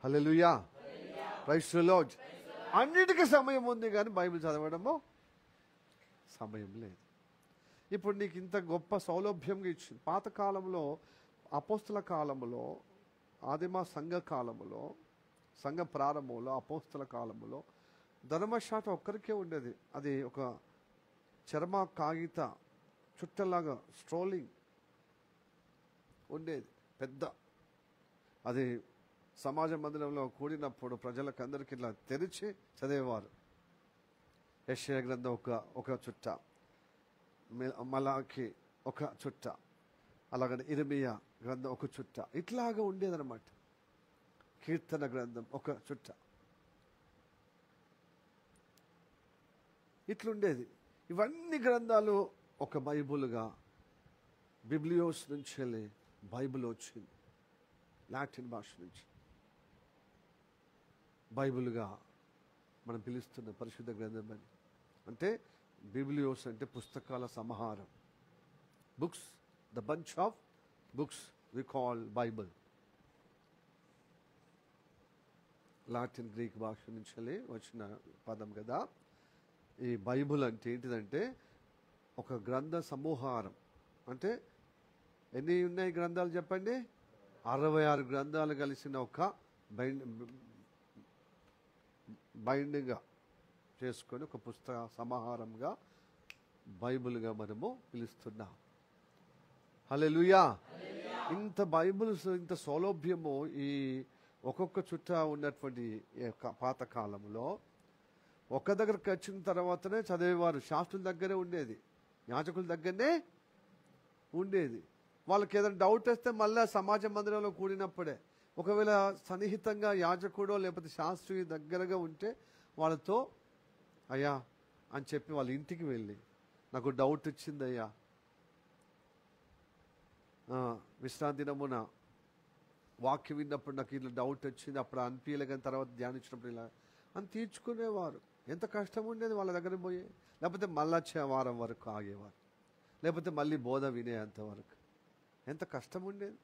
హల్లెలూయా, ప్రైజ్ ది లార్డ్. అన్నిటికీ సమయం ఉంది కానీ బైబిల్ చదవడము సమయం లేదు. ఇప్పుడు నీకు ఇంత గొప్ప సౌలభ్యంగా ఇచ్చింది. పాతకాలంలో, అపోస్తుల కాలంలో, ఆదిమ సంఘ కాలంలో, సంఘ ప్రారంభంలో, అపోస్తుల కాలంలో ధర్మశాస్త్రం ఒక్కరికే ఉండేది. అది ఒక చర్మ కాగిత చుట్టలాగా స్ట్రోలింగ్ ఉండేది పెద్ద. అది సమాజ మందిరంలో కూడినప్పుడు ప్రజలకు అందరికీ ఇట్లా తెరిచి చదివేవారు. యెషయా గ్రంథం ఒక చుట్ట, మలాకి ఒక చుట్ట, అలాగనే ఇర్మియా గ్రంథం ఒక చుట్ట, ఇట్లాగా ఉండేదన్నమాట. కీర్తన గ్రంథం ఒక చుట్ట, ఇట్లుండేది. ఇవన్నీ గ్రంథాలు ఒక బైబుల్గా, బిబ్లియోస్ నుంచి వెళ్ళి బైబిల్ వచ్చింది, లాటిన్ భాష నుంచి. బైబిల్గా మనం పిలుస్తున్న పరిశుద్ధ గ్రంథం అని అంటే బిబ్లియోస్ అంటే పుస్తకాల సమాహారం. Books, the bunch of books we call Bible. Latin Greek భాష నుంచి వచ్చిన పదం కదా ఈ బైబిల్. అంటే ఏంటిదంటే ఒక గ్రంథ సమూహారం. అంటే ఎన్ని ఉన్నాయి గ్రంథాలు చెప్పండి? 66 గ్రంథాలు కలిసిన ఒక బైండింగ్గా చేసుకొని ఒక పుస్తక సమాహారంగా బైబిల్గా మనము పిలుస్తున్నాం. హల్లెలూయా. ఇంత బైబిల్స్, ఇంత సౌలభ్యము ఈ ఒక్కొక్క చుట్ట ఉన్నటువంటి పాతకాలంలో ఒక దగ్గరకు వచ్చిన తర్వాతనే చదివేవారు. శాస్త్రుల దగ్గరే ఉండేది, యాజకుల దగ్గరనే ఉండేది. వాళ్ళకి ఏదైనా డౌట్ వస్తే మళ్ళీ సమాజ మందిరంలో కూడినప్పుడే, ఒకవేళ సన్నిహితంగా యాజకుడో లేకపోతే శాస్త్రి దగ్గరగా ఉంటే వాళ్ళతో అయ్యా అని చెప్పి వాళ్ళ ఇంటికి వెళ్ళి, నాకు డౌట్ వచ్చిందయ్యా, విశ్రాంతి దినమున వాక్యం విన్నప్పుడు నాకు ఇలా డౌట్ వచ్చింది, అప్పుడు అనిపించలే, కానీ తర్వాత ధ్యానించినప్పుడు ఇలా అని తీర్చుకునేవారు. ఎంత కష్టం ఉండేది వాళ్ళ దగ్గర పోయి. లేకపోతే మళ్ళీ వచ్చే వారం వరకు ఆగేవారు, లేకపోతే మళ్ళీ బోధ వినేంతవరకు. ఎంత కష్టం ఉండేది.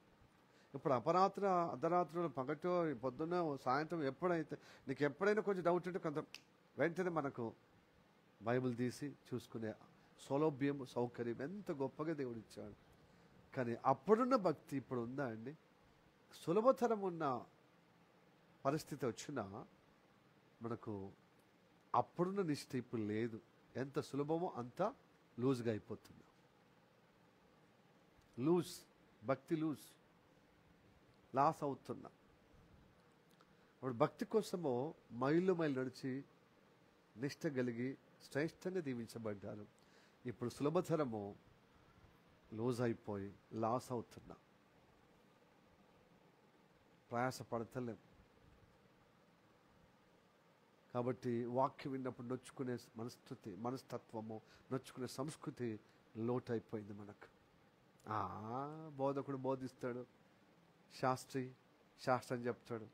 ఇప్పుడు అర్ధరాత్రులు, పగటో, పొద్దున్న, సాయంత్రం, ఎప్పుడైతే నీకు ఎప్పుడైనా కొంచెం డౌట్ ఉంటే కొంత వెంటనే మనకు బైబిల్ తీసి చూసుకునే సౌలభ్యం, సౌకర్యం ఎంత గొప్పగా దేవుడు ఇచ్చాడు. కానీ అప్పుడున్న భక్తి ఇప్పుడు ఉందా అండి? సులభతరం ఉన్న పరిస్థితి వచ్చినా మనకు అప్పుడున్న నిష్ఠ ఇప్పుడు లేదు. ఎంత సులభమో అంత లూజ్గా అయిపోతుంది. భక్తి లాస్ అవుతున్నా. ఇప్పుడు భక్తి కోసమో మైళ్ళు నడిచి నిష్ఠ కలిగి శ్రేష్టంగా దీవించబడ్డారు. ఇప్పుడు సులభతరము లూజ్ అయిపోయి లాస్ అవుతున్నా, ప్రయాసపడతలేం. కాబట్టి వాక్యం విన్నప్పుడు నొచ్చుకునే మనస్తత్వము, నొచ్చుకునే సంస్కృతి లోటైపోయింది మనకు. బోధకుడు బోధిస్తాడు, శాస్త్రం చెప్తాడు,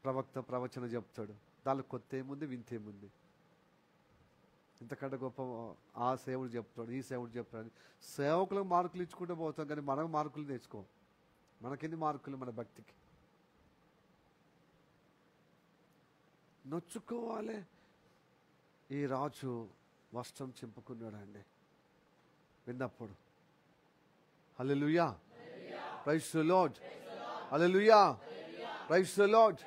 ప్రవక్త ప్రవచన చెప్తాడు, దానికి కొత్త ఏముంది, వింత ఏముంది? ఇంతకంటే గొప్ప ఆ సేవుడు చెప్తాడు, ఈ సేవుడు చెప్తాడు. సేవకులకు మార్కులు ఇచ్చుకుంటూ పోతాం, కానీ మనకు మార్కులు తెచ్చుకోం. మనకెన్ని మార్కులు మన భక్తికి? నొచ్చుకోవాలి. ఈ రాజు వస్త్రం చింపుకున్నాడండి విన్నప్పుడు. Hallelujah, praise the lord, hallelujah, praise the lord.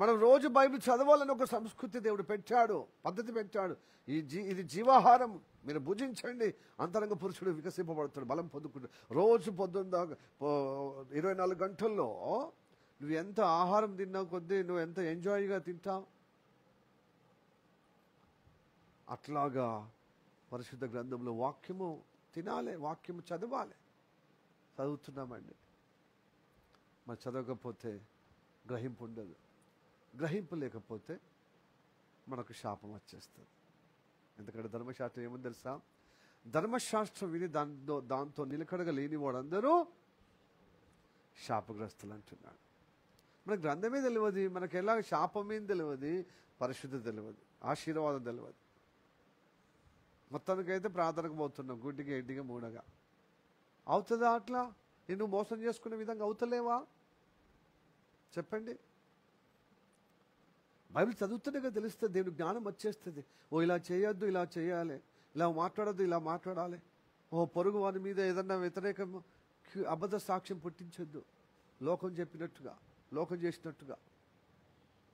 మనం రోజు బైబిల్ చదవాలని ఒక సంస్కృతి దేవుడు పెట్టాడు, పద్ధతి పెట్టాడు. ఇది జీవాహారం, మీరు భుజించండి, అంతరంగ పురుషుడు వికసింపబడతాడు, బలం పొందుకుంటాడు. రోజు పొద్దున్న దాకా 24 గంటల్లో నువ్వు ఎంత ఆహారం తిన్నావు కొద్దీ నువ్వు ఎంత ఎంజాయ్గా తింటావు. అట్లాగా పరిశుద్ధ గ్రంథంలో వాక్యము తినాలి, వాక్యము చదవాలి. చదువుతున్నామండి, మరి చదవకపోతే గ్రహింపు ఉండదు. గ్రహింపు లేకపోతే మనకు శాపం వచ్చేస్తుంది. ఎందుకంటే ధర్మశాస్త్రం ఏమని తెలుసా? ధర్మశాస్త్రం విని దాంతో నిలకడగా లేని వాడందరూ శాపగ్రస్తులు అంటున్నాడు. మనకు గ్రంథమే తెలియదు, మనకు ఎలా శాపమేం తెలియదు, పరిశుద్ధ తెలియదు, ఆశీర్వాదం తెలియదు. మొత్తానికైతే ప్రార్థనకు పోతున్నాం, గుడ్డిగా ఎడ్డిగా మూడగా. అవుతుందా అట్లా? నిన్ను మోసం చేసుకునే విధంగా అవుతలేవా? చెప్పండి. బైబిల్ చదువుతుండగా తెలుస్తుంది, దేవుని జ్ఞానం వచ్చేస్తుంది. ఓ ఇలా చేయొద్దు, ఇలా చేయాలి, ఇలా మాట్లాడద్దు, ఇలా మాట్లాడాలి. ఓ పొరుగు వారి మీద ఏదన్నా వ్యతిరేకం అబద్ధ సాక్ష్యం పుట్టించొద్దు, లోకం చెప్పినట్టుగా, లోకం చేసినట్టుగా.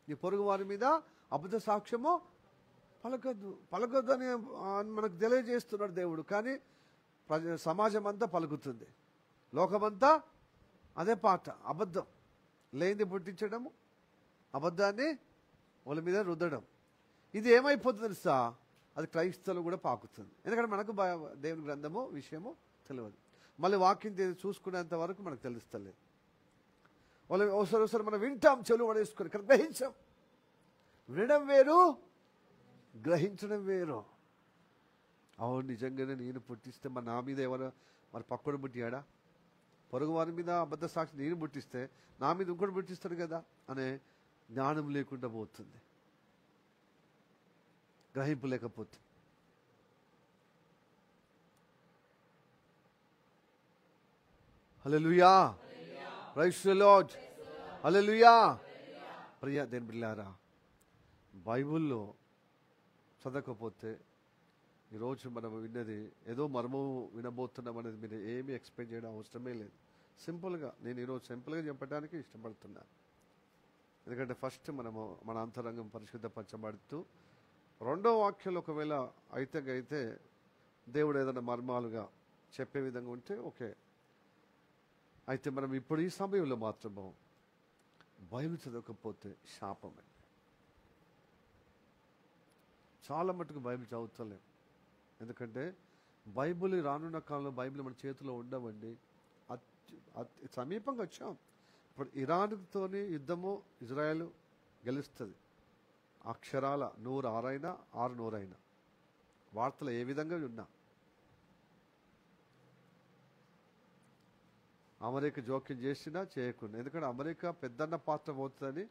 ఈ పొరుగు వారి మీద అబద్ధ సాక్ష్యము పలకొద్దు అని మనకు తెలియజేస్తున్నాడు దేవుడు. కానీ సమాజం అంతా పలుకుతుంది, లోకమంతా అదే పాట, అబద్ధం లేనిది పుట్టించడము, అబద్ధాన్ని వాళ్ళ మీద రుద్దడం. ఇది ఏమైపోతుంది తెలుసా? అది క్రైస్తవులు కూడా పాకుతుంది. ఎందుకంటే మనకు దేవుని గ్రంథము విషయము తెలియదు. మళ్ళీ వాక్యం చూసుకునేంత వరకు మనకు తెలుస్తలేదు. వాళ్ళు ఒకసారి మనం వింటాం, చెవులు పడేసుకొని, ఇక్కడ గ్రహించాం. వినడం వేరు, గ్రహించడం వేరు. అవును, నిజంగానే నేను పుట్టిస్తే మరి నా మీద ఎవరు మరి పక్కడు పుట్టియాడా? పొరుగు వారి మీద అబద్ధ సాక్షి నేను పుట్టిస్తే నా మీద ఇంకోటి పుట్టిస్తాడు కదా అనే జ్ఞానం లేకుండా పోతుంది, గ్రహింపు లేకపోతే. హల్లెలూయా, ప్రైజ్ ది లార్డ్, హల్లెలూయా. ప్రియ దేవుని బిడ్డలారా, బైబిల్లో చదవకపోతే ఈరోజు మనం విన్నది ఏదో మర్మము వినబోతున్నాం అనేది మీరు ఏమీ ఎక్స్పెక్ట్ చేయడం అవసరమే లేదు. సింపుల్గా నేను ఈరోజు సింపుల్గా చెప్పడానికి ఇష్టపడుతున్నాను. ఎందుకంటే ఫస్ట్ మనము మన అంతరంగం పరిశుద్ధపరచబడుతూ, రెండో వాక్యంలో ఒకవేళ అయితే దేవుడు ఏదైనా మర్మాలుగా చెప్పే విధంగా ఉంటే ఓకే. అయితే మనం ఇప్పుడు ఈ సమయంలో మాత్రము బైబిల్ చదవకపోతే శాపమే. చాలా మటుకు బైబిల్ చదువుతలేం. ఎందుకంటే బైబిల్ రానున్న కాలంలో బైబిల్ మన చేతిలో ఉండవండి. సమీపంగా వచ్చాం. ఇప్పుడు ఇరాన్తోని యుద్ధము ఇజ్రాయెల్ గెలుస్తుంది. అక్షరాల 100 ఆరైనా 6 100 వార్తలు ఏ విధంగా ఉన్నా. అమెరికా జోక్యం చేసినా చేయకుండా, ఎందుకంటే అమెరికా పెద్దన్న పాత్ర పోతుందని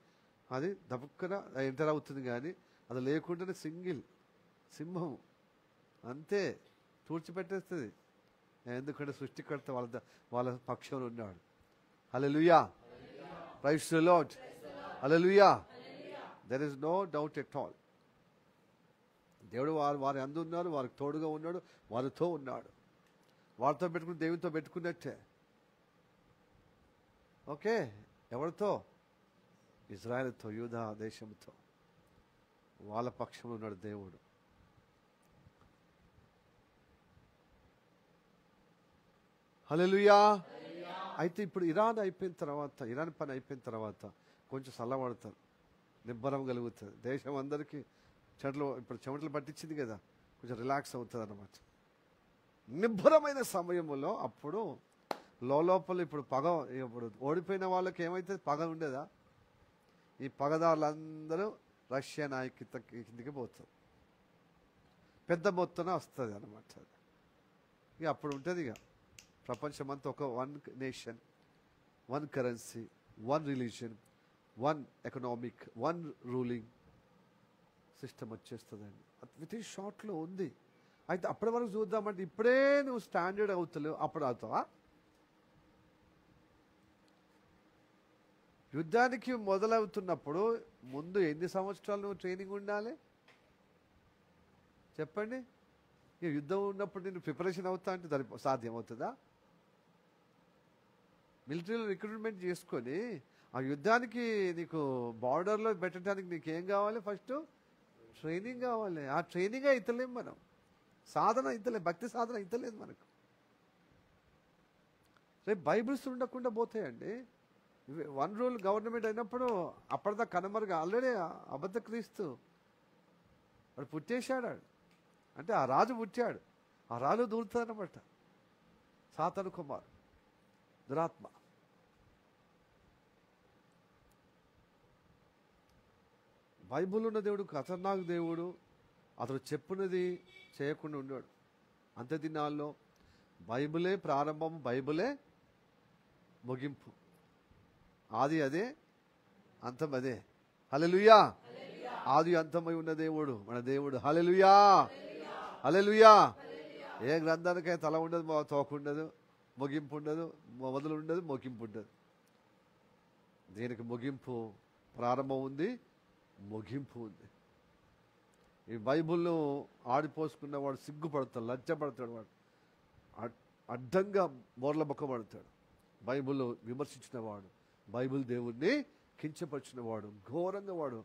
అది దప్పుక్కన ఎంటర్ అవుతుంది. కానీ అది లేకుండానే సింహం అంతే తూర్చిపెట్టేస్తుంది. ఎందుకంటే సృష్టికర్త వాళ్ళ పక్షంలో ఉన్నాడు. Hallelujah, praise the lord, hallelujah. There is no doubt at all. దేవుడు వారి అందు ఉన్నారు, వారికి తోడుగా ఉన్నాడు, వారితో ఉన్నాడు. వారితో పెట్టుకుని దేవునితో పెట్టుకున్నట్టే. ఓకే, ఎవరితో? ఇజ్రాయెల్తో, యూదా దేశంతో. వాళ్ళ పక్షంలో ఉన్నాడు దేవుడు. హల్లెలూయా. అయితే ఇప్పుడు ఇరాన్ పని అయిపోయిన తర్వాత కొంచెం చల్లబడతారు, నిబ్బరం కలుగుతుంది. దేశం అందరికీ చెమటలు పట్టించింది కదా, కొంచెం రిలాక్స్ అవుతుంది అన్నమాట. నిబ్బరమైన సమయంలో అప్పుడు లోపల ఇప్పుడు ఓడిపోయిన వాళ్ళకి ఏమైతే పగ ఉండేదా? ఈ పగదారులందరూ రష్యా నాయకత్వ కిందికి పోతారు. పెద్ద మొత్తాన వస్తుంది అన్నమాట. ఇక అప్పుడు ఉంటుంది ఇక ప్రపంచమంతా one nation, one currency, one religion, one economic, one ruling system వచ్చేస్తుందండి. విత్ ఇన్ షార్ట్లో ఉంది. అయితే అప్పటి వరకు చూద్దామంటే ఇప్పుడే నువ్వు స్టాండర్డ్ అవుతలేవు, అప్పుడు అవుతావా? యుద్ధానికి మొదలవుతున్నప్పుడు ముందు ఎన్ని సంవత్సరాలు నువ్వు ట్రైనింగ్ ఉండాలి చెప్పండి? ఈ యుద్ధం ఉన్నప్పుడు నేను ప్రిపరేషన్ అవుతా అంటే సాధ్యం అవుతుందా? మిలిటరీలో రిక్రూట్మెంట్ చేసుకొని ఆ యుద్ధానికి నీకు బార్డర్లో పెట్టడానికి నీకేం కావాలి? ఫస్ట్ ట్రైనింగ్ కావాలి. ఆ ట్రైనింగే ఇతలేం మనం, సాధన ఇతలేదు, భక్తి సాధన ఇతలేదు మనకు. రేపు బైబిల్స్ ఉండకుండా పోతాయండి. 1 రూల్ గవర్నమెంట్ అయినప్పుడు అప్పటిదా కనుమరుగా ఆల్రెడీ అబద్ధ క్రీస్తు వాడు పుట్టేశాడు. అంటే ఆ రాజు పుట్టాడు, ఆ రాజు దూరుతుందన్నమాట. సాతాను కుమార్ దురాత్మ. బైబుల్ ఉన్న దేవుడు ఖతర్నాక్ దేవుడు. అతడు చెప్పున్నది చేయకుండా ఉన్నాడు. అంత్య దినాల్లో బైబిలే ప్రారంభం, బైబిలే ముగింపు. ఆది అదే, అంతం అదే. హల్లెలూయా. ఆది అంతమై ఉన్న దేవుడు మన దేవుడు. హల్లెలూయా, హల్లెలూయా. ఏ గ్రంథానికై తల ఉండదు, తోక ఉండదు, ముగింపు ఉండదు, మొదలు ఉండదు, ముగింపు ఉండదు. దీనికి ముగింపు, ప్రారంభం ఉంది, ముగింపు ఉంది. ఈ బైబుల్ను ఆడిపోసుకున్నవాడు సిగ్గుపడతాడు, లజ్జపడతాడు, వాడు అడ్డంగా మోర్ల బొక్కబడతాడు. బైబుల్ విమర్శించిన వాడు, బైబిల్ దేవుణ్ణి కించపరిచిన వాడు, ఘోరంగా వాడు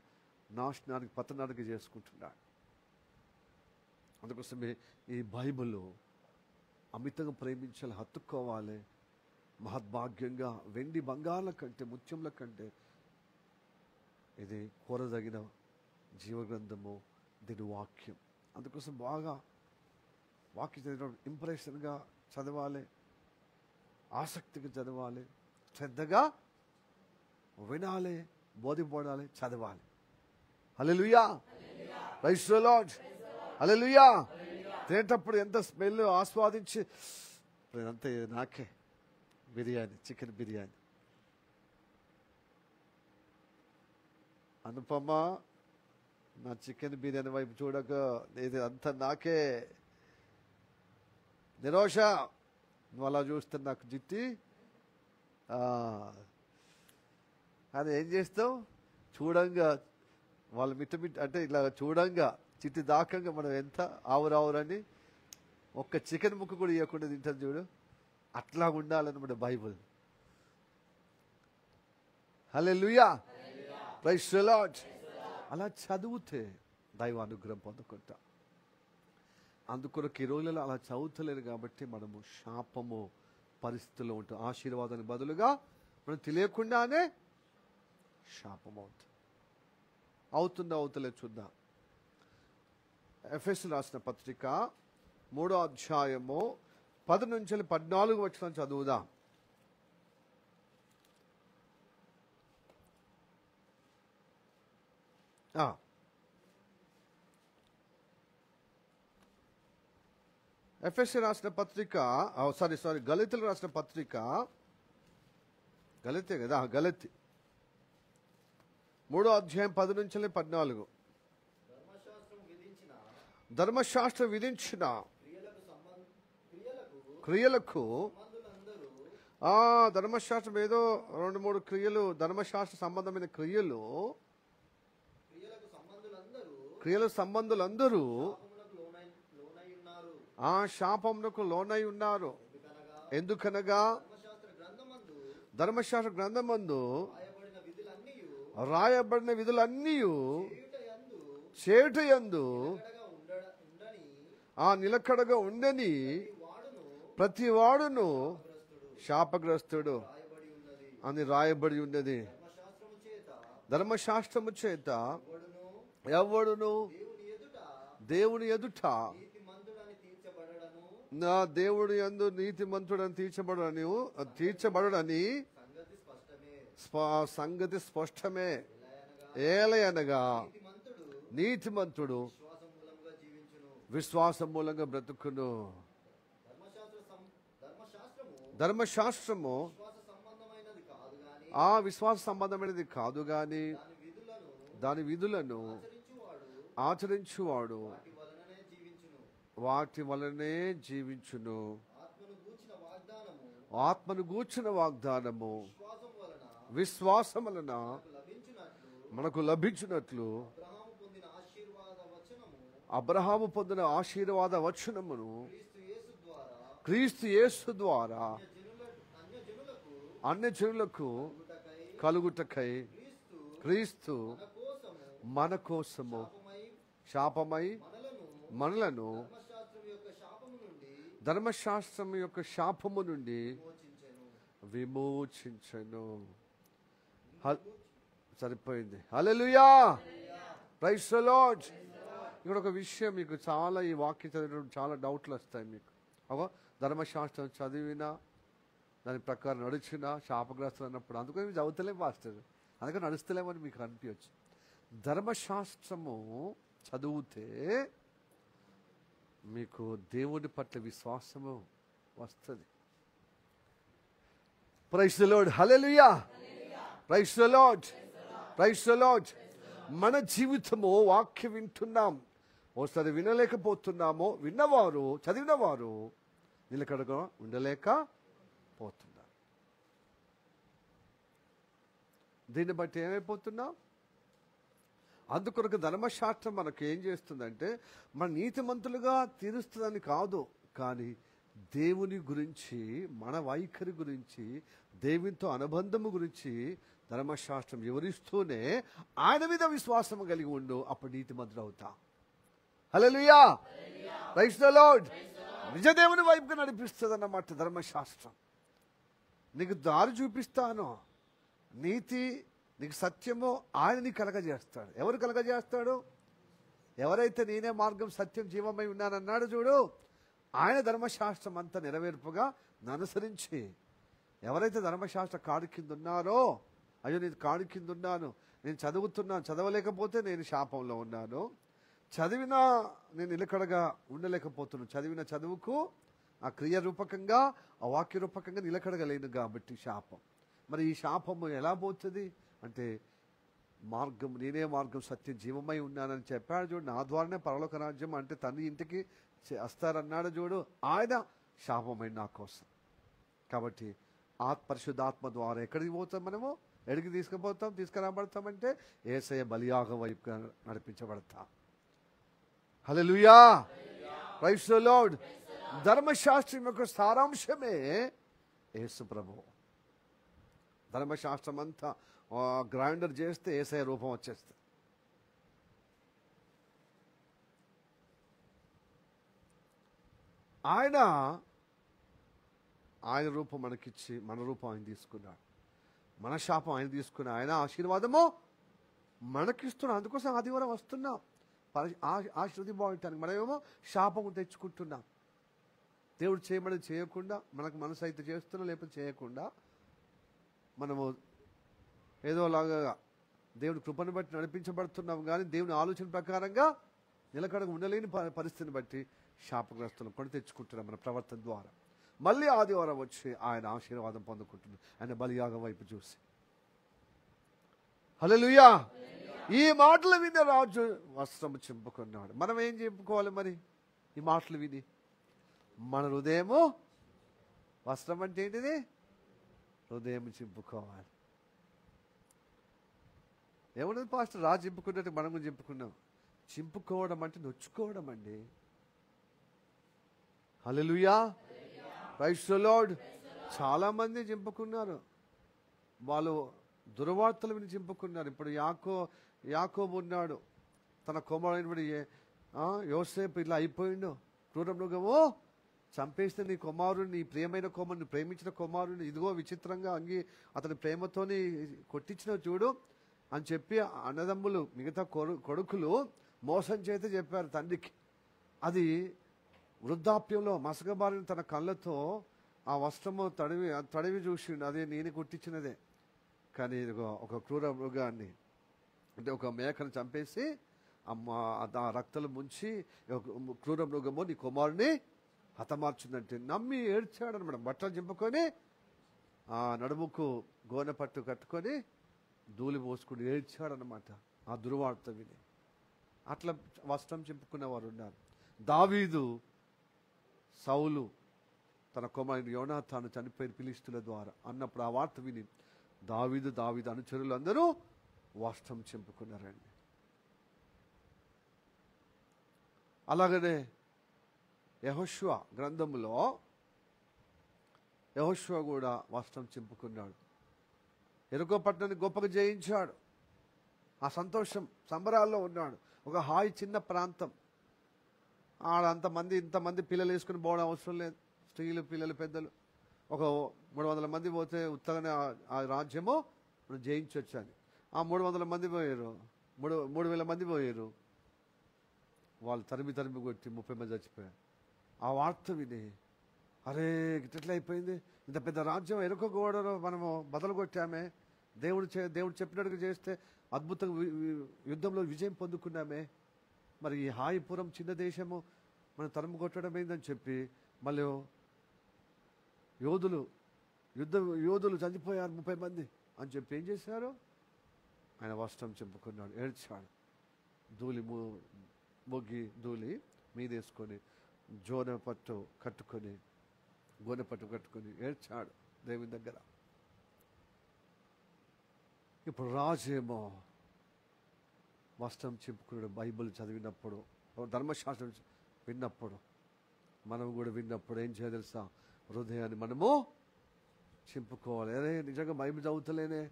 నాశనానికి, పతనానికి చేసుకుంటున్నాడు. అందుకోసమే ఈ బైబిల్ అమితంగా ప్రేమించాలి, హత్తుకోవాలి. మహద్భాగ్యంగా వెండి బంగారాల కంటే, ముత్యముల కంటే ఇది కోరదగిన జీవగ్రంథము, దీని వాక్యం. అందుకోసం బాగా వాక్యం చదివిన ఇంప్రెషన్గా చదవాలి, ఆసక్తిగా చదవాలి, శ్రద్ధగా వినాలి, బోధింపడాలి, చదవాలి. హల్లెలూయా, ప్రైజ్ ది లార్డ్. హల్లెలూయా. తినేటప్పుడు ఎంత స్మెల్ ఆస్వాదించి, అంతే నాకే బిర్యానీ, చికెన్ బిర్యానీ. అనుపమ నా చికెన్ బిర్యానీ వైపు చూడక, ఇది అంతా నాకే. నిరోష నువ్వు అలా చూస్తే నాకు జిట్టి అని ఏం చేస్తావు? చూడంగా వాళ్ళు మిట్ట అంటే ఇలా చూడంగా చిట్టి దాకంగా మనం ఎంత ఆవురావురని ఒక్క చికెన్ ముక్క కూడా ఇవ్వకుండా తింటాను చూడు. అట్లా ఉండాలన్నమాట Bible. Hallelujah, praise the Lord. అలా చదివితే దైవానుగ్రహం పొందుకుంటా. అందుకొరకు ఈ రోజులలో అలా చదువుతలేరు కాబట్టి మనము శాపము పరిస్థితుల్లో ఉంటాం. ఆశీర్వాదానికి బదులుగా మనం తెలియకుండానే శాపం అవుతుందో చూద్దాం. ఎఫెసీయులకు రాసిన పత్రిక 3వ అధ్యాయము 10 నుంచి 14 వచనం చదువుదాం. ఎఫెసీయులకు రాసిన పత్రిక, గలతీయులకు రాసిన పత్రిక, గలతీ కదా, గలతీ 3వ అధ్యాయం 10 నుంచి 14. ధర్మశాస్త్రం విధించిన క్రియలకు, ధర్మశాస్త్రం ఏదో 2-3 క్రియలు, ధర్మశాస్త్ర సంబంధమైన క్రియలు సంబంధులందరూ ఆ శాపమునకు లోనై ఉన్నారు. ఎందుకనగా ధర్మశాస్త్ర గ్రంథమందు రాయబడిన విధులన్నీ చేయుటయందు నిలకడగా ఉండని ప్రతి వాడును శాపగ్రస్తుడు అని రాయబడి ఉన్నది. ధర్మశాస్త్రము చేత ఎవడును దేవుని ఎదుట నా దేవుడు యందు నీతిమంతుడని తీర్చబడని సంగతి స్పష్టమే. ఏలయనగా నీతిమంతుడు విశ్వాసం మూలంగా బ్రతుకును. ధర్మశాస్త్రము విశ్వాస సంబంధమైనది కాదు గాని దాని విధులను ఆచరించువాడు వాటి వలనే జీవించును. ఆత్మను గూర్చిన వాగ్దానము విశ్వాసం వలన మనకు లభించినట్లు అబ్రహాము పొందిన ఆశీర్వాద వచనమును క్రీస్తు యేసు ద్వారా అన్యజనులకు కలుగుటకై క్రీస్తు మన కోసము శాపమై మనలను ధర్మశాస్త్రం యొక్క శాపము నుండి విమోచించెను. సరిపోయింది. హల్లెలూయా, ప్రైజ్ ది లార్డ్. ఇక్కడ ఒక విషయం మీకు చాలా, ఈ వాక్యం చదివినప్పుడు చాలా డౌట్లు వస్తాయి మీకు. ధర్మశాస్త్రం చదివినా దాని ప్రకారం నడిచినా శాపగ్రస్తులు అన్నప్పుడు అందుకని మీరు చదువుతలేం పాస్టర్, అందుకని నడుస్తలేమని మీకు అనిపించచ్చు. ధర్మశాస్త్రము చదివితే మీకు దేవుని పట్ల విశ్వాసము వస్తుంది. Praise the lord. Hallelujah, praise the Lord, praise the Lord. మన జీవితము వాక్యం వింటున్నాం, ఒకసారి వినలేకపోతున్నామో, విన్నవారు చదివినవారు నిలకడగా ఉండలేకపోతున్నారు. దీన్ని బట్టి ఏమైపోతున్నాం? అందుకొరకు ధర్మశాస్త్రం మనకు ఏం చేస్తుందంటే మన నీతిమంతులుగా తీరుస్తుందని కాదు, కానీ దేవుని గురించి, మన వైఖరి గురించి, దేవునితో అనుబంధము గురించి ధర్మశాస్త్రం వివరిస్తూనే ఆయన మీద విశ్వాసం కలిగి ఉండు, అప్పుడు నీతిమంతుడు అవుతా. హల్లెలూయా, ప్రైజ్ ది లార్డ్. నిజ దేవుని వైపుగా నడిపిస్తుంది అన్నమాట ధర్మశాస్త్రం. నీకు దారి చూపిస్తాను, నీతి నీకు సత్యము ఆయన నీకు కలగజేస్తాడు. ఎవరు కలగజేస్తాడు? ఎవరైతే నేనే మార్గం సత్యం జీవమై ఉన్నానన్నాడు చూడు, ఆయన ధర్మశాస్త్రం అంతా నెరవేర్పుగా అనుసరించి, ఎవరైతే ధర్మశాస్త్ర కాడు కింద ఉన్నారో, అయ్యో నేను కాడు కింద ఉన్నాను, నేను చదువుతున్నాను, చదవలేకపోతే నేను శాపంలో ఉన్నాను, చదివినా నేను నిలకడగా ఉండలేకపోతున్నాను, చదివిన చదువుకు ఆ క్రియ రూపకంగా ఆ వాక్య రూపకంగా నిలకడగలేను కాబట్టి శాపం. మరి ఈ శాపము ఎలా పోతుంది అంటే, మార్గం నేనే మార్గం సత్యం జీవమై ఉన్నానని చెప్పాడు చూడు, నా ద్వారానే పరలోక రాజ్యం అంటే తండ్రి ఇంటికి వస్తారన్నాడు చూడు, ఆయన శాపమైన నా కోసం. కాబట్టి పరిశుద్ధాత్మ ద్వారా ఎక్కడికి పోతాం? మనము ఎడికి తీసుకురాబడతామంటే యేసయ్య బలియాగం వైపుగా నడిపించబడతాం. హల్లెలూయా, ప్రైజ్ ది లార్డ్. ధర్మశాస్త్రం యొక్క సారాంశమే యేసు ప్రభువు. ధర్మశాస్త్రం అంతా గ్రైండర్ చేస్తే యేసయ్య రూపం వచ్చేస్తుంది. ఆయన రూపం మనకిచ్చి మన రూపం ఆయన తీసుకున్నాడు, మన శాపం ఆయన తీసుకున్నాడు, ఆయన ఆశీర్వాదము మనకిస్తున్నాడు. అందుకోసం ఆదివారం వస్తున్నాం ఆశీర్వదించడానికి. మనమేమో శాపము తెచ్చుకుంటున్నాం. దేవుడు చేయమని చేయకుండా, మనకు మనసు అయితే చేస్తున్నాం, లేకపోతే చేయకుండా మనము ఏదోలాగా దేవుడి కృపను బట్టి నడిపించబడుతున్నాం, కానీ దేవుని ఆలోచన ప్రకారంగా నిలకడగా ఉండలేని పరిస్థితిని బట్టి శాపగ్రస్తులను కొని తెచ్చుకుంటున్నాం మన ప్రవర్తన ద్వారా. మళ్ళీ ఆదివారం వచ్చి ఆయన ఆశీర్వాదం పొందుకుంటున్నాం, ఆయన బలియాగం వైపు చూసి. హల్లెలూయా. ఈ మాటలు విన్న రాజు వస్త్రము చింపుకున్నాడు. మనం ఏం చింపుకోవాలి మరి? ఈ మాటలు విని మన హృదయము, వస్త్రం అంటే ఏంటిది? హృదయం చింపుకోవాలి. ఏమన్నది పాస్టర్? రాజు చింపుకున్నట్టు మనం కూడా చింపుకున్నాం. చింపుకోవడం అంటే నొచ్చుకోవడం అండి. హల్లెలూయా, ప్రైజ్ ది లార్డ్. చాలా మంది చింపుకున్నారు, వాళ్ళు దుర్వార్తలు విని చింపుకున్నారు. ఇప్పుడు యాకోబు ఉన్నాడు, తన కుమారుడు యోసేపు ఇలా అయిపోయిండు, క్రూర మృగము చంపేస్తే నీ కుమారుడిని, నీ ప్రియమైన కుమారుని, ప్రేమించిన కుమారుడిని ఇదిగో విచిత్రంగా అతని ప్రేమతోని కొట్టించిన చూడు అని చెప్పి అన్నదమ్ములు మిగతా కొడుకులు మోసం చేస్తే చెప్పారు తండ్రికి. అది వృద్ధాప్యంలో మసకబారిన తన కళ్ళతో ఆ వస్త్రము తడివి చూసిండు, అదే నేను కొట్టించినదే. కానీ ఇదిగో ఒక క్రూర మృగాన్ని, అంటే ఒక మేకను చంపేసి ఆ రక్తలు ముంచి క్రూర మృగము నీ కుమారుని హతమార్చిందంటే నమ్మి ఏడ్చాడనమాట. బట్టలు చింపుకొని ఆ నడుముకు గోనె పట్టు కట్టుకొని ధూళి పోసుకుని ఏడ్చాడనమాట ఆ దుర్వార్త విని. అట్లా వస్త్రం చింపుకున్న వారు ఉన్నారు. దావీదు, సౌలు తన కుమారుడు యోనాతాను చనిపోయిన ఫిలిష్తీయుల ద్వారా అన్నప్పుడు ఆ వార్త విని దావీదు అనుచరులు అందరూ వస్త్రం చింపుకున్నారండి. అలాగనే యెహోషువ గ్రంథంలో యెహోషువ కూడా వస్త్రం చింపుకున్నాడు. యెరికో పట్టణాన్ని గొప్పగా జయించాడు. ఆ సంతోషం సంబరాల్లో ఉన్నాడు. ఒక హాయి చిన్న ప్రాంతం, ఆడ ఇంతమంది పిల్లలు వేసుకుని పోవడం అవసరం లేదు. స్త్రీలు, పిల్లలు, పెద్దలు ఒక 300 మంది పోతే ఉత్తగానే ఆ రాజ్యము మనం జయించవచ్చు అని. ఆ 300 మంది పోయారు, 3,000 మంది పోయారు. వాళ్ళు తరిమి కొట్టి 30 మంది చచ్చిపోయారు. ఆ వార్త విని అరే ఇట్లా అయిపోయింది, ఇంత పెద్ద రాజ్యం ఎరుక గోడలో మనము బదలు కొట్టామే, దేవుడు చెప్పినట్టుగా చేస్తే అద్భుతంగా యుద్ధంలో విజయం పొందుకున్నామే, మరి ఈ హాయిపురం చిన్న దేశము మనం తరుము కొట్టడం ఏందని చెప్పి మళ్ళీ యోధులు చనిపోయారు 30 మంది అని చెప్పి ఏం చేశారు, ఆయన వస్త్రం చింపుకున్నాడు, ఏడ్చాడు. ధూళి మీదేసుకొని గోనెపట్టు కట్టుకొని ఏడ్చాడు దేవుని దగ్గర. ఇప్పుడు రాజేమో వస్త్రం చింపుకున్నాడు. బైబిల్ చదివినప్పుడు, ధర్మశాస్త్రం విన్నప్పుడు, మనం కూడా విన్నప్పుడు ఏం చేయాలి తెలుసా, హృదయాన్ని మనము చింపుకోవాలి. అరే నిజంగా బైబిల్ చదువుతలేనే,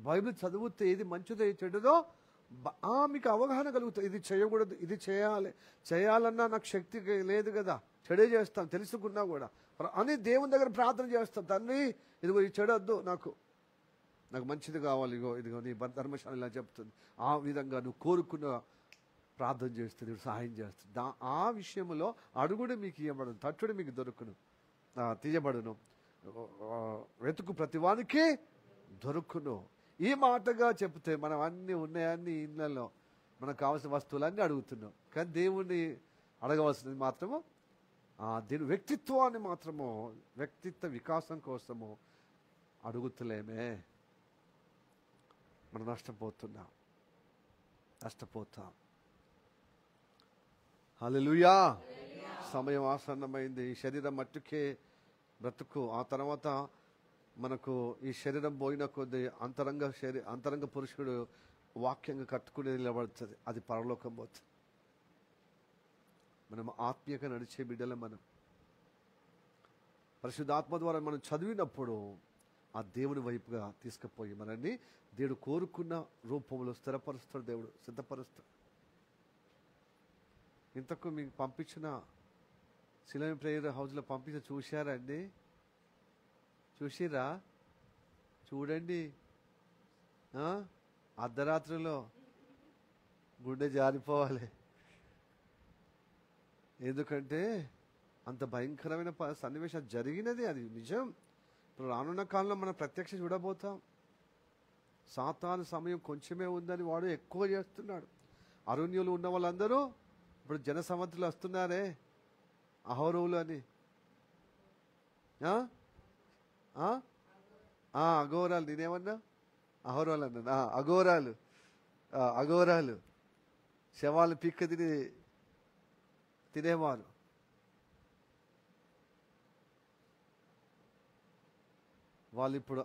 బైబిల్ చదివితే ఏది మంచిదో ఏది చెడ్డదో మీకు అవగాహన కలుగుతుంది. ఇది చేయకూడదు, ఇది చేయాలన్నా నాకు శక్తి లేదు కదా, చెడే చేస్తాం తెలుసుకున్నా కూడా అని దేవుని దగ్గర ప్రార్థన చేస్తాం. తండ్రి ఇదిగో ఈ చెడొద్దు, నాకు మంచిది కావాలి, ఇదిగో నీ ధర్మశాల ఇలా చెప్తుంది. ఆ విధంగా నువ్వు కోరుకున్న ప్రార్థన చేస్తే దేవుడు సహాయం చేస్తుంది. ఆ విషయంలో అడుగుడు మీకు ఇవ్వబడును, తట్టుడు మీకు దొరుకును, తీయబడును, వెతుకు ప్రతివానికి దొరుకును. ఈ మాటగా చెప్తే మనం అన్నీ ఉన్నాయన్ని ఇళ్ళల్లో మనకు కావాల్సిన వస్తువులన్నీ అడుగుతున్నాం. కానీ దేవుణ్ణి అడగవలసినది మాత్రము దేవుని వ్యక్తిత్వాన్ని మాత్రము, వ్యక్తిత్వ వికాసం కోసము అడుగుతలేమే. మనం నష్టపోతాం. హల్లెలూయా. సమయం ఆసన్నమైంది. ఈ శరీరం మట్టుకే బ్రతుకు. ఆ తర్వాత మనకు ఈ శరీరం పోయిన కొద్దీ అంతరంగ పురుషుడు వాక్యంగా కట్టుకుని నిలబడుతుంది. అది పరలోకం పోతుంది. మనం ఆత్మీయంగా నడిచే బిడ్డలే. మనం పరిశుద్ధాత్మ ద్వారా మనం చదివినప్పుడు ఆ దేవుని వైపుగా తీసుకుపోయి మనల్ని దేవుడు కోరుకున్న రూపంలో స్థిరపరుస్తాడు, దేవుడు సిద్ధపరుస్తాడు. ఇంతకు మీకు పంపించిన సిలోన్ ప్రేయర్ హౌస్లో పంపించి చూశారా అండి? చూసిరా? చూడండి. అర్ధరాత్రిలో గుండె జారిపోవాలి. ఎందుకంటే అంత భయంకరమైన సన్నివేశం జరిగినది. అది నిజం. ఇప్పుడు రానున్న కాలంలో మనం ప్రత్యక్ష చూడబోతాం. సాతాను సమయం కొంచెమే ఉందని వాడు ఎక్కువ చేస్తున్నాడు. అరణ్యులు ఉన్న వాళ్ళందరూ ఇప్పుడు జనసమర్థులు వస్తున్నారే, అహోరవులు అని, అఘోరాలు. నేనేమన్నా అహోరాలు అన్నా? అఘోరాలు శవాలు పిక్క తినేవారు. వాళ్ళు ఇప్పుడు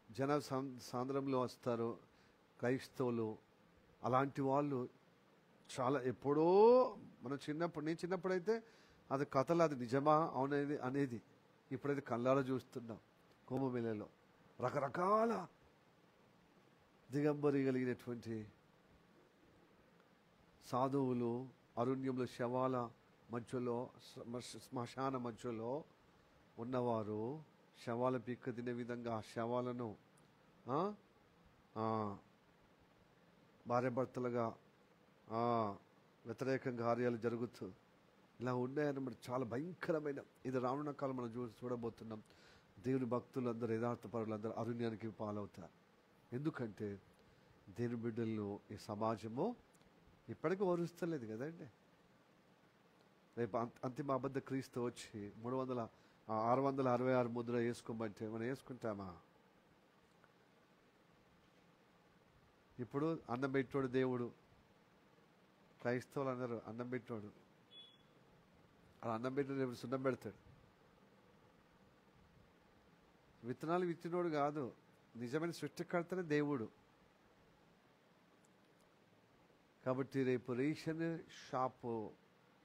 జన సాంద్రంలో వస్తారు, క్రైస్తవులు. అలాంటి వాళ్ళు చాలా ఎప్పుడో నేను చిన్నప్పుడైతే అది కథలు, అది నిజమా అవునది అనేది. ఇప్పుడైతే కళ్ళారా చూస్తున్నాం. కుంభమేళలో రకరకాల దిగంబరి కలిగినటువంటి సాధువులు అరణ్యంలో శవాల మధ్యలో, శ్మశాన మధ్యలో ఉన్నవారు శవాల పిక్క తినే విధంగా ఆ శవాలను భార్యాభర్తలుగా వ్యతిరేక కార్యాలు జరుగుతూ ఇలా ఉన్నాయన్నమాట. చాలా భయంకరమైన ఇది రానున్న కాలం మనం చూడబోతున్నాం. దేవుని భక్తులందరూ, యథార్థ పరులందరూ అరణ్యానికి పాలవుతారు. ఎందుకంటే దేవుని బిడ్డలను ఈ సమాజము ఇప్పటికీ ఓరుస్తలేదు కదండి. రేపు అంతిమ అబద్ధ క్రీస్తు వచ్చి 666 ముద్ర వేసుకోమంటే మనం వేసుకుంటామా? ఇప్పుడు అన్నం పెట్టోడు దేవుడు, క్రైస్తవులు అందరూ అన్నం పెట్టినోడు, అలా అన్నం పెట్టిన సున్నం పెడతాడు. విత్తనాలు విత్తినోడు కాదు, నిజమైన సృష్టికర్తనే దేవుడు. కాబట్టి రేపు రేషన్ షాపు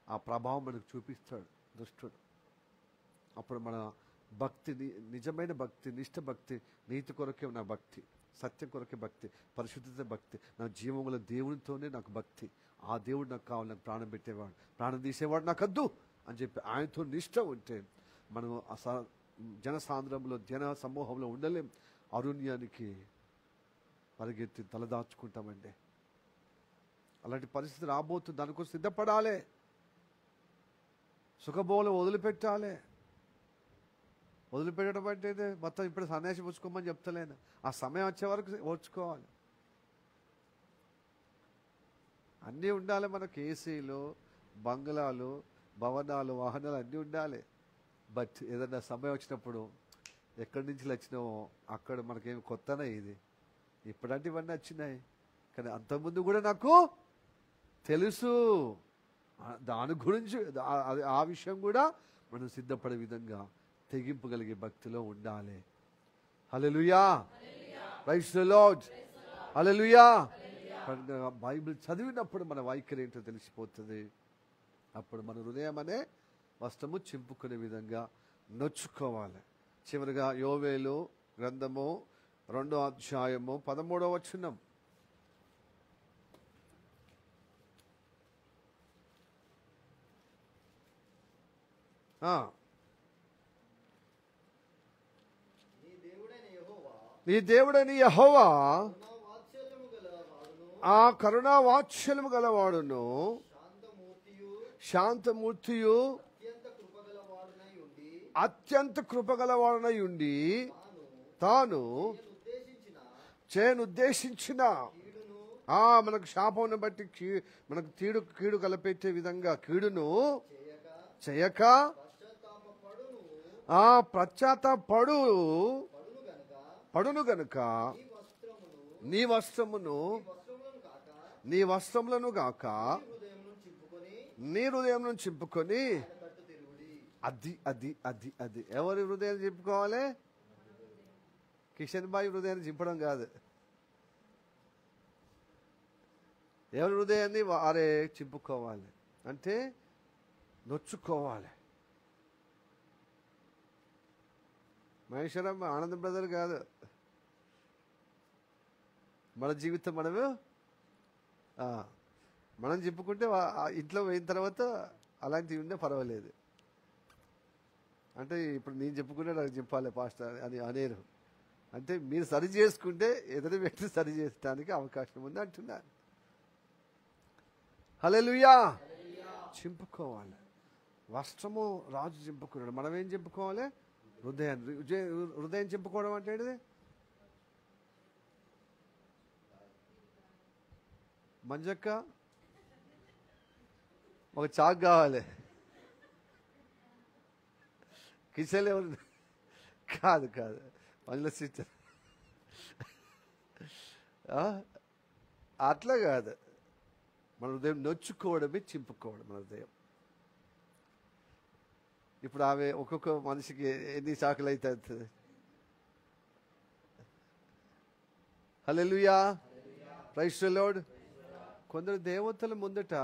ఆ ప్రభావం మనకు చూపిస్తాడు దుష్టుడు. అప్పుడు మన భక్తి, నిజమైన భక్తి, నిష్ఠ భక్తి, నీతి కొరకే నా భక్తి, సత్యం కొరకే భక్తి, పరిశుద్ధత భక్తి, నా జీవముల దేవునితోనే నాకు భక్తి. ఆ దేవుడు నాకు కావాలి, నాకు ప్రాణం పెట్టేవాడు, ప్రాణం తీసేవాడు నాకు వద్దు అని చెప్పి ఆయనతో నిష్ఠ ఉంటే మనం జనసాంద్రంలో, జన సమూహంలో ఉండలేం. అరుణ్యానికి పరిగెత్తి తలదాచుకుంటామండి. అలాంటి పరిస్థితి రాబోతుంది, దానికోసం సిద్ధపడాలి. సుఖభోగం వదిలిపెట్టాలి. వదిలిపెట్టడం అంటే మొత్తం ఇప్పుడు సన్యాసి పుచ్చుకోమని చెప్తలేను, ఆ సమయం వచ్చే వరకు ఓర్చుకోవాలి. అన్నీ ఉండాలి మనకు, ఏసీలు, బంగ్లాలు, భవనాలు, వాహనాలు అన్నీ ఉండాలి. బట్ ఏదన్నా సమయం వచ్చినప్పుడు ఎక్కడి నుంచి వచ్చినామో అక్కడ మనకేమి కొత్తనే ఇది. ఇప్పుడంటే ఇవన్నీ వచ్చినాయి, కానీ అంతకుముందు కూడా నాకు తెలుసు. దాని గురించి ఆ విషయం కూడా మనం సిద్ధపడే విధంగా తెగింపు కలిగే భక్తిలో ఉండాలి. Hallelujah, praise the lord, hallelujah. Bible చదివినప్పుడు మన వైఖరి ఏంటో తెలిసిపోతుంది. అప్పుడు మన హృదయం అనే వస్త్రము చింపుకునే విధంగా నొచ్చుకోవాలి. చివరిగా యోవేలు గ్రంథము 2వ అధ్యాయము 13వ వచనం. నీ దేవుడని యెహోవా ఆ కరుణా వాత్సల్యము గలవాడును, శాంతమూర్తియు, అత్యంత కృపగలవాడునై ఉండి తాను చేయనుద్దేశించిన మనకు శాపమును బట్టి మనకు కీడు కలపెట్టే విధంగా కీడును చేయక పడును గనుక నీ వస్త్రములను గాక నీ హృదయం నుంచి చింపుకొని. అది అది అది అది ఎవరి హృదయాన్ని చింపుకోవాలి? కిషన్ బాయ్ హృదయాన్ని చింపడం కాదు, ఎవరి హృదయాన్ని వారే చింపుకోవాలి. అంటే నొచ్చుకోవాలి. మహేశ్వరం ఆనందం బ్రదర్ కాదు, మన జీవితం మనం చెప్పుకుంటే ఇంట్లో పోయిన తర్వాత అలాంటివి ఉండే పర్వాలేదు. అంటే ఇప్పుడు నేను చెప్పుకుంటే నాకు చెప్పాలి పాస్టర్ అని అనేరు. అంటే మీరు సరి చేసుకుంటే ఎదురు వ్యక్తి సరి చేయడానికి అవకాశం ఉంది అంటున్నారు. హల్లెలూయా. చింపుకోవాలి. వస్త్రము రాజు చింపుకున్నాడు, మనం ఏం చింపుకోవాలి? హృదయం చింపుకోవడం అంటే ఏంటిది? మంజక్క ఒక చాక్ కావాలి, కిచెన్ ఎవరు కాదు కాదు మంజుల సిస్టర్ అట్లా కాదు. మన హృదయం నొచ్చుకోవడమే చింపుకోవడం మన హృదయం. ఇప్పుడు ఆమె ఒక్కొక్క మనిషికి ఎన్ని చాకులు అయితే అవుతుంది. హల్లెలూయా, ప్రైజ్ ది లార్డ్. కొందరు దేవతల ముందట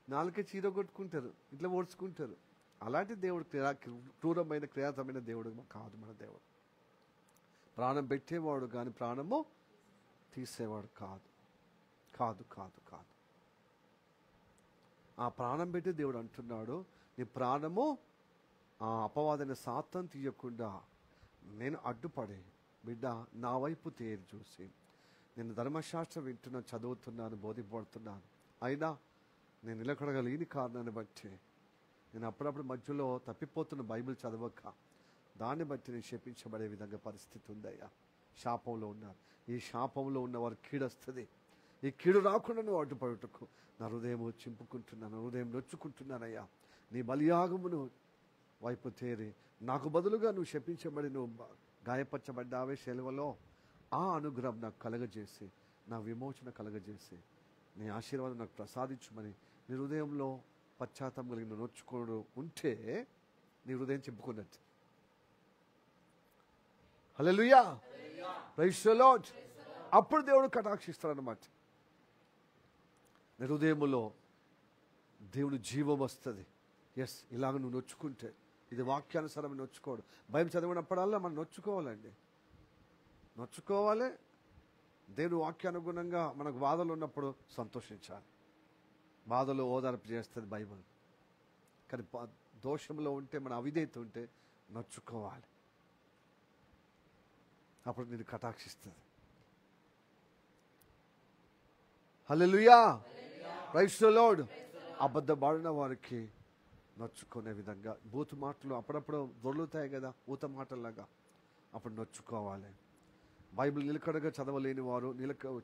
నాలుక చీర కొట్టుకుంటారు, ఇట్లా ఓడ్చుకుంటారు. అలాంటి దేవుడు క్రూరమైన క్రియాతమైన దేవుడు కాదు మన దేవుడు. ప్రాణం పెట్టేవాడు కానీ ప్రాణము తీసేవాడు కాదు కాదు కాదు కాదు. ఆ ప్రాణం పెట్టే దేవుడు అంటున్నాడు, నీ ప్రాణము ఆ అపవాదైన సాతాను తీయకుండా నేను అడ్డుపడే బిడ్డ నా వైపు తేరి చూసి, నేను ధర్మశాస్త్రం వింటున్నాను, చదువుతున్నాను, బోధిపడుతున్నాను, అయినా నేను నిలకడగలిగిన కారణాన్ని బట్టి నేను అప్పుడప్పుడు మధ్యలో తప్పిపోతున్న బైబిల్ చదవక దాన్ని బట్టి నేను శపించబడే విధంగా పరిస్థితి ఉందయ్యా. శాపంలో ఉన్నారు. ఈ శాపంలో ఉన్నవారు కీడు వస్తుంది. ఈ కీడు రాకుండా నువ్వు అడ్డుపడుటకు నా హృదయం చింపుకుంటున్నాను, హృదయం నొచ్చుకుంటున్నానయ్యా. నీ బలియాగమును వైపు తేరి నాకు బదులుగా నువ్వు శపించబడి నువ్వు గాయపరచబడ్డావే సెలవులో ఆ అనుగ్రహం నాకు కలగజేసి, నా విమోచన కలగజేసి నీ ఆశీర్వాదం నాకు ప్రసాదించమని నీ హృదయంలో పశ్చాత్తాపం కలిగిన నొచ్చుకోడు ఉంటే నీ హృదయం చెప్పుకున్నట్టు. హల్లెలూయా, ప్రైజ్ ది లార్డ్. అప్పుడు దేవుడు కటాక్షిస్తాడనమాట. నీ హృదయములో దేవుని జీవం వస్తుంది. ఎస్, ఇలాగ నువ్వు నొచ్చుకుంటే, ఇది వాక్యానుసారం నొచ్చుకోవడం. భయం చదివినప్పుడల్లా మనం నొచ్చుకోవాలండి, నొచ్చుకోవాలి. దేవుని వాక్యానుగుణంగా మనకు బాధలు ఉన్నప్పుడు సంతోషించాలి. బాధలు ఓదార్పు చేస్తుంది బైబిల్. కానీ దోషంలో ఉంటే, మన అవిధేయత ఉంటే నొచ్చుకోవాలి. అప్పుడు నేను కటాక్షిస్తుంది. హల్లెలూయా, ప్రైజ్ ది లార్డ్. అబద్ధమాడిన వారికి నొచ్చుకునే విధంగా బూతు మాటలు అప్పుడప్పుడు దొర్లుతాయి కదా, ఊత మాటల్లాగా, అప్పుడు నొచ్చుకోవాలి. బైబిల్ నిలకడగా చదవలేని వారు,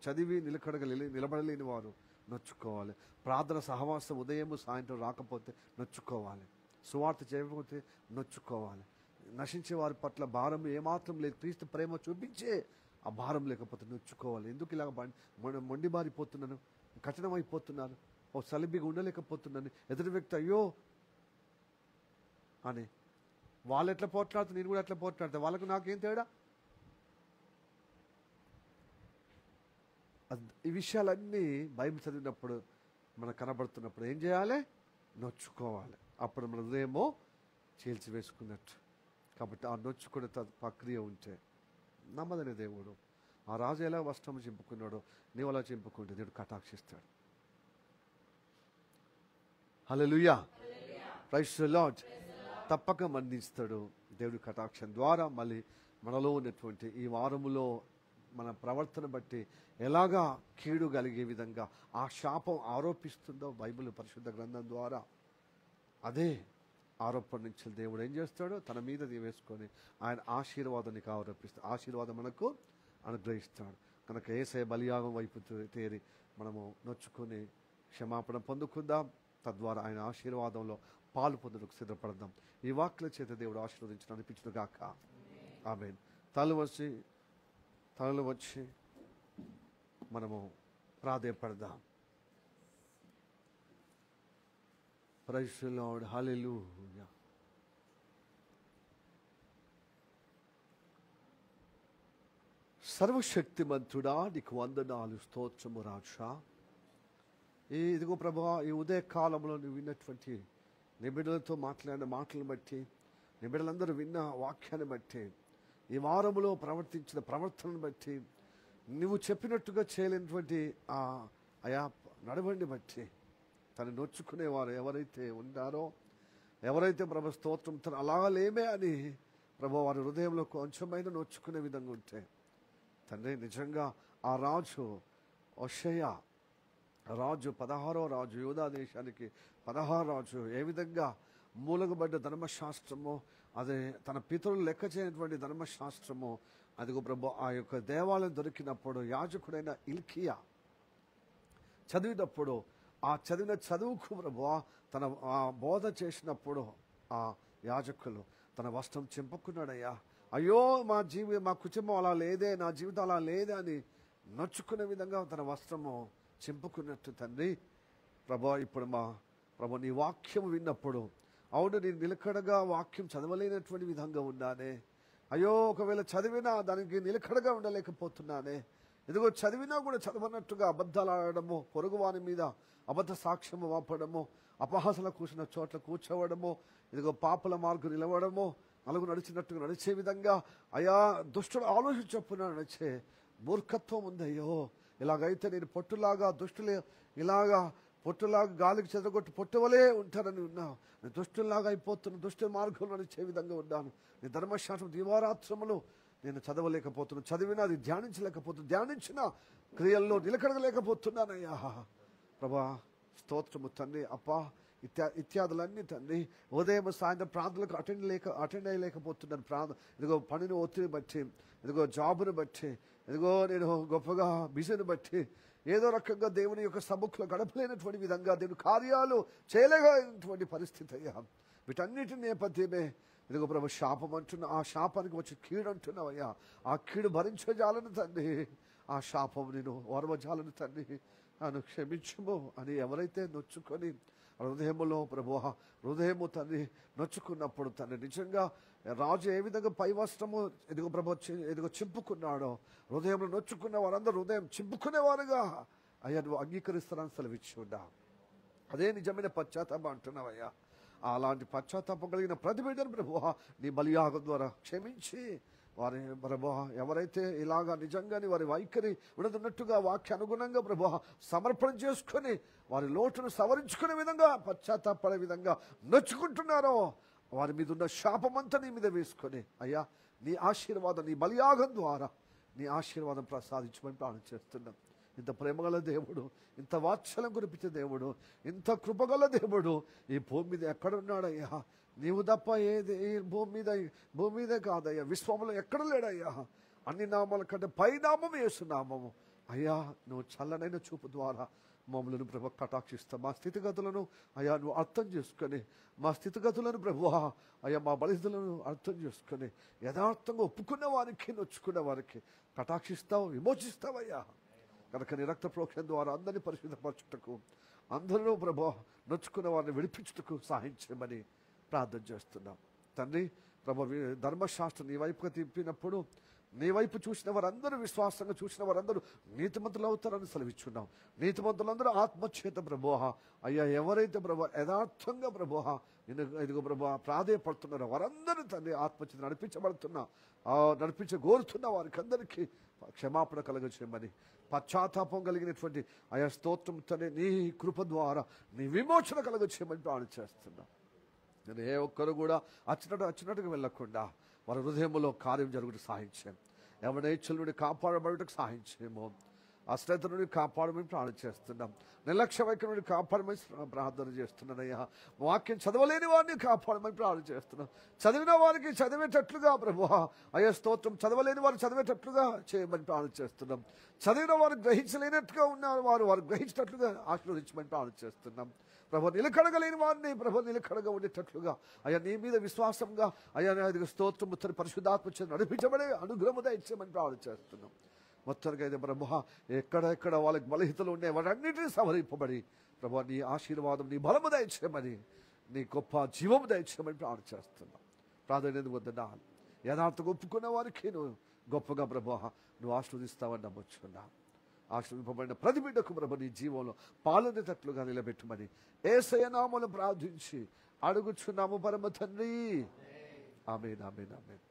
చదివి నిలకడగా నిలబడలేని వారు నొచ్చుకోవాలి. ప్రార్థన సహవాసం ఉదయం సాయంత్రం రాకపోతే నొచ్చుకోవాలి. సువార్త చేయకపోతే నొచ్చుకోవాలి. నశించే వారి పట్ల భారం ఏమాత్రం లేదు, క్రీస్తు ప్రేమ చూపించే ఆ భారం లేకపోతే నొచ్చుకోవాలి. ఎందుకు ఇలాగ మొండిబారిపోతున్నాను, కఠినమైపోతున్నాను, ఓ సలిబిగా ఉండలేకపోతున్నాను, ఎదుటి వ్యక్తి అయ్యో అని వాళ్ళు ఎట్లా పోట్లాడుతూ నేను కూడా ఎట్లా పోట్లాడతా, వాళ్ళకు నాకేం తేడా? ఈ విషయాలన్నీ బైబిల్ చదివినప్పుడు మనకు కనబడుతున్నప్పుడు ఏం చేయాలి? నొచ్చుకోవాలి. అప్పుడు మన హృదయమో చీల్చివేసుకున్నట్టు. కాబట్టి ఆ నొచ్చుకునే ప్రక్రియ ఉంటే నమ్మదనే దేవుడు. ఆ రాజు ఎలా వస్త్రం చింపుకున్నాడో నీవు అలా చింపుకుంటే దేవుడు కటాక్షిస్తాడు. హల్లెలూయా, ప్రైజ్ ది లార్డ్. తప్పక మన్నిస్తాడు దేవుడి కటాక్షం ద్వారా. మళ్ళీ మనలో ఉన్నటువంటి ఈ వారములో మన ప్రవర్తన బట్టి ఎలాగా కీడు కలిగే విధంగా ఆ శాపం ఆరోపిస్తుందో బైబిల్ పరిశుద్ధ గ్రంథం ద్వారా, అదే ఆరోపణ నుంచి దేవుడు ఏం చేస్తాడో తన మీద వేసుకొని ఆయన ఆశీర్వాదానికి ఆరోపిస్తాడు. ఆశీర్వాదం మనకు అనుగ్రహిస్తాడు. కనుక యేసయ్య బలియాగం వైపు తేరి మనము నొచ్చుకొని క్షమాపణ పొందుకుందాం. తద్వారా ఆయన ఆశీర్వాదంలో పాలు పొందుటకు సిద్ధపడదాం. ఈ వాక్యాల చేత దేవుడు ఆశీర్వదించడం అనిపించును గాక. ఆమేన్. తలలు వచ్చి మనము ప్రాధేయపడదాం. Praise the lord. హల్లెలూయా. సర్వశక్తిమంతుడా నీకు వందనాలు, స్తోత్రము రాజా. ఇదిగో ప్రభువా, ఈ ఉదయ కాలంలో నువ్వు విన్నటువంటి నీ బిడ్డలతో మాట్లాడిన మాటలను బట్టి, నీ బిడ్డలందరూ విన్న వాక్యాన్ని బట్టి, ఈ వారములో ప్రవర్తించిన ప్రవర్తనను బట్టి, నువ్వు చెప్పినట్టుగా చేయలేనటువంటి ఆయా నడవండి బట్టి తను నొచ్చుకునేవారు ఎవరైతే ఉన్నారో, ఎవరైతే ప్రభు స్తోత్రం తను అలా లేమే అని ప్రభు వారి హృదయంలో కొంచెమైనా నొచ్చుకునే విధంగా ఉంటే తండ్రి, నిజంగా ఆ రాజు హోషేయ రాజు 16వ రాజు, యూదా దేశానికి 16వ రాజు ఏ విధంగా మూలగబడ్డ ధర్మశాస్త్రము, అదే తన పితరులు లెక్క చేయనటువంటి ధర్మశాస్త్రము, అదిగో ప్రభు ఆ యొక్క దేవాలయం దొరికినప్పుడు యాజకుడైన హిల్కీయా చదివినప్పుడు ఆ చదివిన చదువుకు ప్రభు తన బోధ చేసినప్పుడు ఆ యాజకులు తన వస్త్రం చింపుకున్నాడయ్యా. అయ్యో మా కుటుంబం అలా లేదే, నా జీవితం అలా లేదే అని నొచ్చుకునే విధంగా తన వస్త్రము చింపుకున్నట్టు తండ్రి ప్రభు, ఇప్పుడు ప్రభు నీ వాక్యం విన్నప్పుడు, అవును నేను నిలకడగా వాక్యం చదవలేనటువంటి విధంగా ఉన్నానే, అయ్యో ఒకవేళ చదివినా దానికి నిలకడగా ఉండలేకపోతున్నానే, ఇదిగో చదివినా కూడా చదవనట్టుగా అబద్ధాలు ఆడడము, పొరుగువాని మీద అబద్ధ సాక్ష్యము వాపడము, అపహాసన కూర్చున్న చోట్ల కూర్చోవడము, ఇదిగో పాపల మార్గం నిలవడము, నలుగురు నడిచినట్టుగా నడిచే విధంగా అయా దుష్టుడు ఆలోచించప్పున నడిచే మూర్ఖత్వం ఉందయ్యో. ఇలాగైతే నేను పొట్టులాగా దుష్టులే ఇలాగా పొట్టులాగా గాలికి చెదరగొట్టి పొట్టువలే ఉంటానని ఉన్నావు. నేను దుష్టులాగా అయిపోతున్న దుష్టు మార్గంలో నడిచే విధంగా ఉన్నాను. నీ ధర్మశాస్త్రం దీవారాత్రములు నేను చదవలేకపోతున్నాను, చదివినా అది ధ్యానించలేకపోతున్నాను, ధ్యానించిన క్రియల్లో నిలకడలేకపోతున్నానయ్యా. ప్రభా స్తోత్రము తండ్రి. అప్పా ఇత్యాదులన్నీ తండ్రి, ఉదయం సాయంత్రం ప్రాంతాలకు అటెండ్ అయ్యలేకపోతున్నాను. ఇదిగో పనిని ఒత్తిడి బట్టి, ఇదిగో జాబును బట్టి, ఇదిగో నేను గొప్పగా బిజీని బట్టి ఏదో రకంగా దేవుని యొక్క సముఖంలో గడపలేనటువంటి విధంగా దేవుని కార్యాలు చేయలేనటువంటి పరిస్థితి అయ్యా. వీటన్నిటి నేపథ్యమే ఇదిగో ప్రభు శాపం అంటున్నా, ఆ శాపానికి వచ్చి కీడు అంటున్నావయ్యా. ఆ కీడు భరించజాలని తండ్రి, ఆ శాపం నేను ఓర్వజాలను తండ్రి నన్ను క్షమించుము అని ఎవరైతే నొచ్చుకొని హృదయములో ప్రభువా హృదయము తండ్రి నొచ్చుకున్నప్పుడు తండ్రి నిజంగా రాజు ఏ విధంగా పై వస్త్రము ఎదుగు ప్రభు ఎదుగు చింపుకున్నాడో హృదయంలో నొచ్చుకున్న వారందరూ హృదయం చింపుకునేవారుగా అయ్యా నువ్వు అంగీకరిస్తానని సెలవిచ్చి ఉన్నావు. అదే నిజమైన పశ్చాత్తాపం అంటున్నావయ్యా. అలాంటి పశ్చాత్తాపం కలిగిన ప్రతి బిడ్డను ప్రభువా నీ బలియాగం ద్వారా క్షమించి వారి ప్రభువా ఎవరైతే ఇలాగా నిజంగాని వారి వైఖరి విడదున్నట్టుగా వాక్య అనుగుణంగా ప్రభువా సమర్పణ చేసుకొని వారి లోటును సవరించుకునే విధంగా పశ్చాత్తాపడే విధంగా నొచ్చుకుంటున్నారో వారి మీద ఉన్న శాపమంతా నీ మీద వేసుకొని అయ్యా నీ ఆశీర్వాదం నీ బలియాగం ద్వారా నీ ఆశీర్వాదం ప్రసాదించమని ప్రార్థన చేస్తున్నాం. ఇంత ప్రేమగల దేవుడు, ఇంత వాత్సల్యం కురిపించే దేవుడు, ఇంత కృపగల దేవుడు ఈ భూమి మీద ఎక్కడున్నాడయ్యా? నీవు తప్ప ఏది ఈ భూమి మీదే కాదయ్యా, విశ్వంలో ఎక్కడ లేడయ్యా. అన్ని నామాల కంటే పై నామం యేసు నామము. అయ్యా నువ్వు చల్లనైన చూపు ద్వారా మమ్మల్ని ప్రభు కటాక్షిస్తావు. మా స్థితిగతులను అయ్యా నువ్వు అర్థం చేసుకొని మా స్థితిగతులను ప్రభువా అయ్యా మా బలిదులను అర్థం చేసుకొని యథార్థంగా ఒప్పుకున్న వారికి నొచ్చుకున్న వారికి కటాక్షిస్తావు, విమోచిస్తావయ్యా. కనుక నీ రక్త ప్రోక్షణ ద్వారా అందరినీ పరిశుద్ధపరచుటకు అందరూ ప్రభు నొచ్చుకున్న వారిని విడిపించుటకు సహాయం చేయమని ప్రార్థన చేస్తున్నాం. తండ్రి ప్రభు ధర్మశాస్త్రం నీ వైపుగా తిప్పినప్పుడు నీ వైపు చూసిన వారందరూ విశ్వాసంగా చూసిన వారందరూ నీతిమంతులు అవుతారని సెలవిచ్చున్నాం. నీతిమంతులందరూ ఆత్మచేత ప్రభువా అయ్యా ఎవరైతే ప్రభు యథార్థంగా ప్రభువా ఇదిగో ప్రభు ప్రాధేయపడుతున్నారో వారందరూ తండ్రి ఆత్మచేత నడిపించగోరుతున్న వారికి అందరికీ క్షమాపణ కలగచేయమని పశ్చాత్తాపం కలిగినటువంటి ఆయా స్తోత్రం తండ్రి నీ కృప ద్వారా నీ విమోచన కలగచేయమని ప్రార్థన చేస్తున్నాం. నేను ఏ ఒక్కరు కూడా వచ్చినట్టుగా వెళ్ళకుండా వారి హృదయంలో కార్యం జరుగుటకు సహాయం చేయం. ఎవరి ఇచ్చల నుండి కాపాడబడుటకు సహాయం చేయము. అశ్రద్ధ నుండి కాపాడమని ప్రార్థన చేస్తున్నాం. నిర్లక్ష్య వైఖరి నుండి కాపాడమని ప్రార్థన చేస్తున్నానయ్యా. వాక్యం చదవలేని వారిని కాపాడమని ప్రార్థన చేస్తున్నాం. చదివిన వారికి చదివేటట్లుగా ప్రభువా అయ్యా స్తోత్రం చదవలేని వారు చదివేటట్లుగా చేయమని ప్రార్థన చేస్తున్నాం. చదివిన వారు గ్రహించలేనట్టుగా ఉన్న వారు గ్రహించినట్లుగా ఆశీర్వదించమని ప్రార్థన చేస్తున్నాం. ప్రభు నిలకడగలేని వారిని ప్రభు నిలకడగా ఉండేటట్లుగా అయ్యా నీ మీద విశ్వాసంగా అయ్యా స్తోత్రం ముత్తని పరిశుద్ధాత్మ చేత నడిపించబడే అనుగ్రహము దయచేయమని ప్రార్థన చేస్తున్నాం. మొత్తంగా అయితే ప్రభు ఎక్కడెక్కడ వాళ్ళకి బలహీనతలు ఉన్నాయి వాటన్నిటినీ సవరింపబడి ప్రభు నీ ఆశీర్వాదం నీ బలము దయచేయమని నీ గొప్ప జీవము దయచేయమని ప్రార్థన చేస్తున్నాం. ప్రార్థన ఎందుకు వద్దన్నాను యథార్థంగా ఒప్పుకున్న వారికి నువ్వు గొప్పగా ప్రభు నువ్వు ఆశీర్వదిస్తావని నమ్మొచ్చుకున్నా. ఆశీర్వదింపబడిన ప్రతి బిడ్డకు ప్రభు నీ జీవంలో పాలనేటట్లుగా నిలబెట్టమని యేసయ్య నామములో ప్రార్థించి అడుగుచున్నాము పరమ తండ్రి. ఆమేన్ ఆమేన్ ఆమేన్.